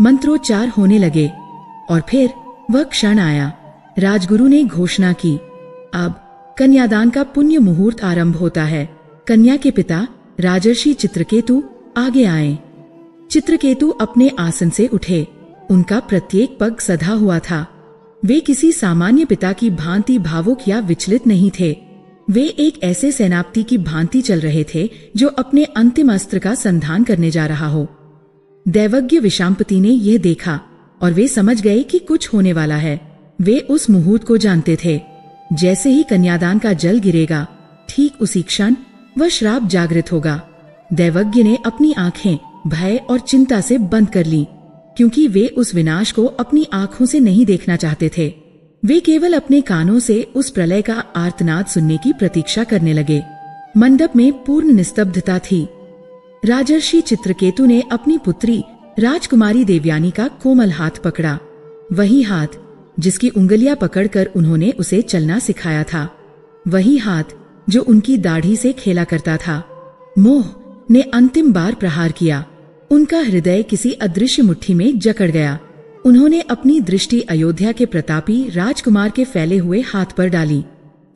मंत्रोच्चार होने लगे और फिर वह क्षण आया। राजगुरु ने घोषणा की, अब कन्यादान का पुण्य मुहूर्त आरंभ होता है। कन्या के पिता राजर्षि चित्रकेतु आगे आए। चित्रकेतु अपने आसन से उठे। उनका प्रत्येक पग सधा हुआ था। वे किसी सामान्य पिता की भांति भावुक या विचलित नहीं थे। वे एक ऐसे सेनापति की भांति चल रहे थे जो अपने अंतिम अस्त्र का संधान करने जा रहा हो। दैवज्ञ विशांपति ने यह देखा और वे समझ गए कि कुछ होने वाला है। वे उस मुहूर्त को जानते थे। जैसे ही कन्यादान का जल गिरेगा, ठीक उसी क्षण वह श्राप जागृत होगा। दैवज्ञ ने अपनी आंखें भय और चिंता से बंद कर ली, क्योंकि वे उस विनाश को अपनी आंखों से नहीं देखना चाहते थे। वे केवल अपने कानों से उस प्रलय का आर्तनाद सुनने की प्रतीक्षा करने लगे। मंडप में पूर्ण निस्तब्धता थी। राजर्षि चित्रकेतु ने अपनी पुत्री राजकुमारी देवयानी का कोमल हाथ पकड़ा, वही हाथ जिसकी उंगलियां पकड़कर उन्होंने उसे चलना सिखाया था, वही हाथ जो उनकी दाढ़ी से खेला करता था। मोह ने अंतिम बार प्रहार किया। उनका हृदय किसी अदृश्य मुट्ठी में जकड़ गया। उन्होंने अपनी दृष्टि अयोध्या के प्रतापी राजकुमार के फैले हुए हाथ पर डाली।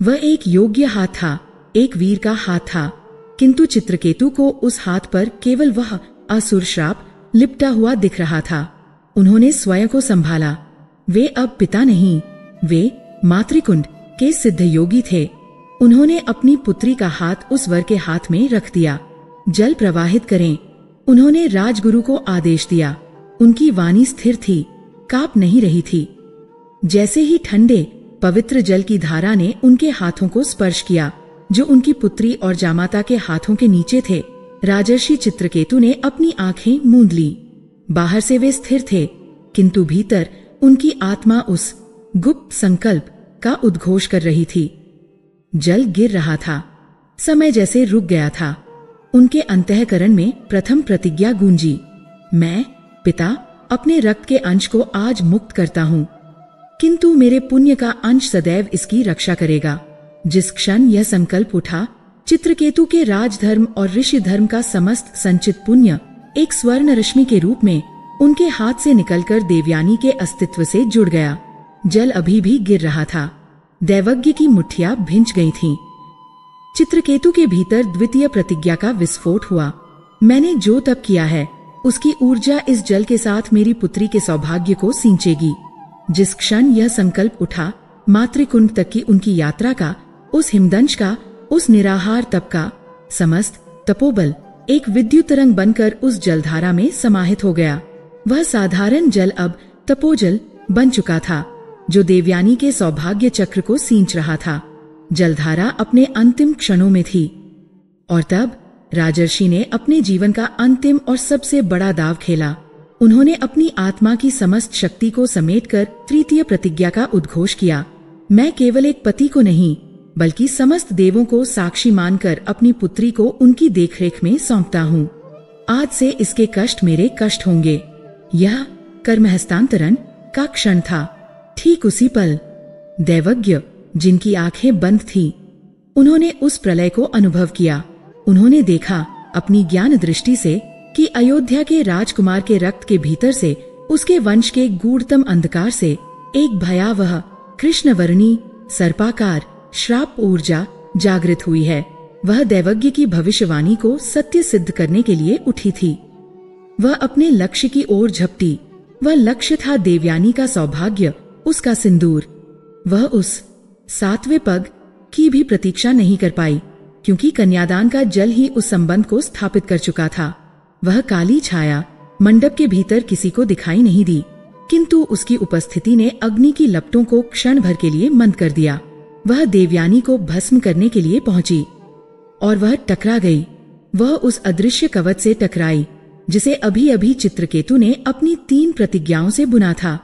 वह एक योग्य हाथ था, एक वीर का हाथ था, किंतु चित्रकेतु को उस हाथ पर केवल वह असुर श्राप लिपटा हुआ दिख रहा था। उन्होंने स्वयं को संभाला। वे अब पिता नहीं, वे मातृकुंड के सिद्ध योगी थे। उन्होंने अपनी पुत्री का हाथ उस वर के हाथ में रख दिया। जल प्रवाहित करें, उन्होंने राजगुरु को आदेश दिया। उनकी वाणी स्थिर थी, कांप नहीं रही थी। जैसे ही ठंडे पवित्र जल की धारा ने उनके हाथों को स्पर्श किया, जो उनकी पुत्री और जामाता के हाथों के नीचे थे, राजर्षि चित्रकेतु ने अपनी आंखें मूंद ली। बाहर से वे स्थिर थे, किंतु भीतर उनकी आत्मा उस गुप्त संकल्प का उद्घोष कर रही थी। जल गिर रहा था, समय जैसे रुक गया था। उनके अंतःकरण में प्रथम प्रतिज्ञा गूंजी, मैं पिता अपने रक्त के अंश को आज मुक्त करता हूँ, किंतु मेरे पुण्य का अंश सदैव इसकी रक्षा करेगा। जिस क्षण यह संकल्प उठा, चित्रकेतु के राजधर्म और ऋषि धर्म का समस्त संचित पुण्य एक स्वर्ण रश्मि के रूप में उनके हाथ से निकलकर देवयानी के अस्तित्व से जुड़ गया। जल अभी भी गिर रहा था। दैवज्ञ की मुट्ठियां भिंच गई थीं। चित्रकेतु के भीतर द्वितीय प्रतिज्ञा का विस्फोट हुआ। मैंने जो तप किया है, उसकी ऊर्जा इस जल के साथ मेरी पुत्री के सौभाग्य को सींचेगी। जिस क्षण यह संकल्प उठा, मातृकुंड तक की उनकी यात्रा का, उस हिमदंश का, उस निराहार तप का समस्त तपोबल एक विद्युत तरंग बनकर उस जलधारा में समाहित हो गया। वह साधारण जल अब तपोजल बन चुका था, जो देवयानी के सौभाग्य चक्र को सींच रहा था। जलधारा अपने अंतिम क्षणों में थी। और तब राजर्षि ने अपने जीवन का अंतिम और सबसे बड़ा दाव खेला। उन्होंने अपनी आत्मा की समस्त शक्ति को समेटकर तृतीय प्रतिज्ञा का उद्घोष किया। मैं केवल एक पति को नहीं, बल्कि समस्त देवों को साक्षी मानकर अपनी पुत्री को उनकी देखरेख में सौंपता हूँ। आज से इसके कष्ट मेरे कष्ट होंगे। यह कर्म हस्तांतरण का क्षण था। ठीक उसी पल दैवज्ञ, जिनकी आंखें बंद थीं, उन्होंने उस प्रलय को अनुभव किया। उन्होंने देखा अपनी ज्ञान दृष्टि से कि अयोध्या के राजकुमार के रक्त के भीतर से, उसके वंश के गूढ़तम अंधकार से एक भयावह कृष्णवर्णी सर्पाकार श्राप ऊर्जा जागृत हुई है। वह दैवज्ञ की भविष्यवाणी को सत्य सिद्ध करने के लिए उठी थी। वह अपने लक्ष्य की ओर झपटी। वह लक्ष्य था देवयानी का सौभाग्य, उसका सिंदूर। वह उस 7वें पग की भी प्रतीक्षा नहीं कर पाई, क्योंकि कन्यादान का जल ही उस संबंध को स्थापित कर चुका था। वह काली छाया मंडप के भीतर किसी को दिखाई नहीं दी, किंतु उसकी उपस्थिति ने अग्नि की लपटों को क्षण भर के लिए मंद कर दिया। वह देवयानी को भस्म करने के लिए पहुंची और वह टकरा गई। वह उस अदृश्य कवच से टकराई जिसे अभी अभी चित्रकेतु ने अपनी 3 प्रतिज्ञाओं से बुना था।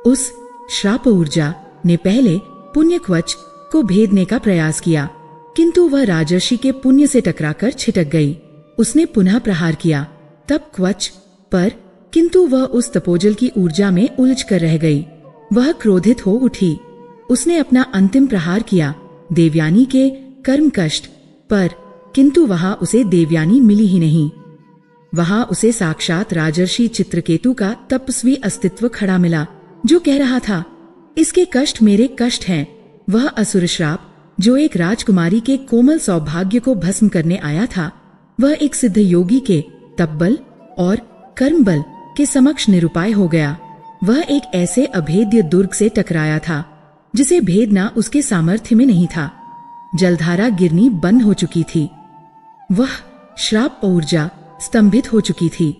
उस श्राप ऊर्जा ने पहले पुण्य कवच को भेदने का प्रयास किया, किंतु वह राजर्षि के पुण्य से टकराकर छिटक गई। उसने पुनः प्रहार किया, तब कवच पर, किंतु वह उस तपोजल की ऊर्जा में उलझ कर रह गई। वह क्रोधित हो उठी। उसने अपना अंतिम प्रहार किया देवयानी के कर्म कष्ट पर, किंतु वहां उसे देवयानी मिली ही नहीं। वहां उसे साक्षात राजर्षि चित्रकेतु का तपस्वी अस्तित्व खड़ा मिला, जो कह रहा था, इसके कष्ट मेरे कष्ट हैं। वह असुर श्राप जो एक राजकुमारी के कोमल सौभाग्य को भस्म करने आया था, वह एक सिद्ध योगी के तपबल और कर्मबल के समक्ष निरुपाय हो गया। वह एक ऐसे अभेद्य दुर्ग से टकराया था जिसे भेदना उसके सामर्थ्य में नहीं था। जलधारा गिरनी बंद हो चुकी थी। वह श्राप ऊर्जा स्तंभित हो चुकी थी।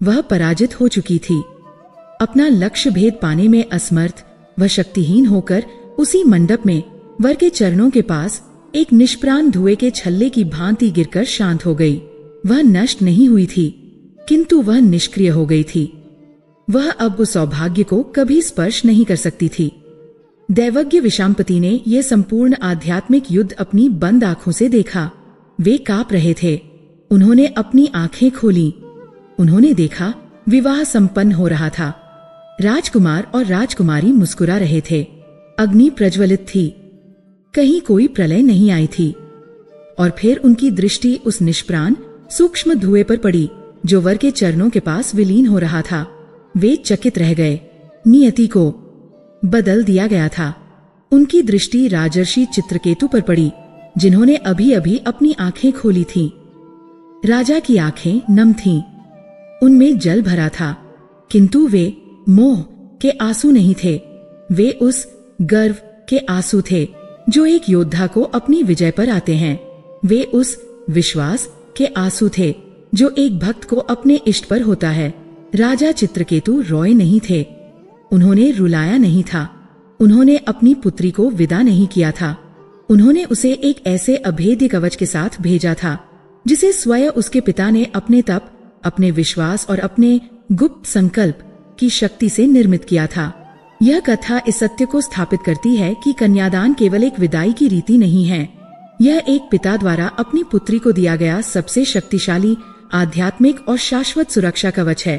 वह पराजित हो चुकी थी। अपना लक्ष्य भेद पाने में असमर्थ वह शक्तिहीन होकर उसी मंडप में वर के चरणों के पास एक निष्प्राण धुएं के छल्ले की भांति गिरकर शांत हो गई। वह नष्ट नहीं हुई थी, किंतु वह निष्क्रिय हो गई थी। वह अब उस सौभाग्य को कभी स्पर्श नहीं कर सकती थी। दैवज्ञ विशांपति ने यह संपूर्ण आध्यात्मिक युद्ध अपनी बंद आंखों से देखा। वे कांप रहे थे। उन्होंने अपनी आंखें खोली। उन्होंने देखा विवाह संपन्न हो रहा था। राजकुमार और राजकुमारी मुस्कुरा रहे थे। अग्नि प्रज्वलित थी। कहीं कोई प्रलय नहीं आई थी। और फिर उनकी दृष्टि उस निष्प्राण सूक्ष्म धुएं पर पड़ी जो वर के चरणों के पास विलीन हो रहा था। वे चकित रह गए। नियति को बदल दिया गया था। उनकी दृष्टि राजर्षि चित्रकेतु पर पड़ी, जिन्होंने अभी अभी अपनी आंखें खोली थीं। राजा की आंखें नम थीं। उनमें जल भरा था, किंतु वे मोह के आंसू नहीं थे। वे उस गर्व के आंसू थे जो एक योद्धा को अपनी विजय पर आते हैं। वे उस विश्वास के आंसू थे जो एक भक्त को अपने इष्ट पर होता है। राजा चित्रकेतु रोए नहीं थे। उन्होंने रुलाया नहीं था। उन्होंने अपनी पुत्री को विदा नहीं किया था। उन्होंने उसे एक ऐसे अभेद्य कवच के साथ भेजा था जिसे स्वयं उसके पिता ने अपने तप, अपने विश्वास और अपने गुप्त संकल्प की शक्ति से निर्मित किया था। यह कथा इस सत्य को स्थापित करती है कि कन्यादान केवल एक विदाई की रीति नहीं है। यह एक पिता द्वारा अपनी पुत्री को दिया गया सबसे शक्तिशाली आध्यात्मिक और शाश्वत सुरक्षा कवच है।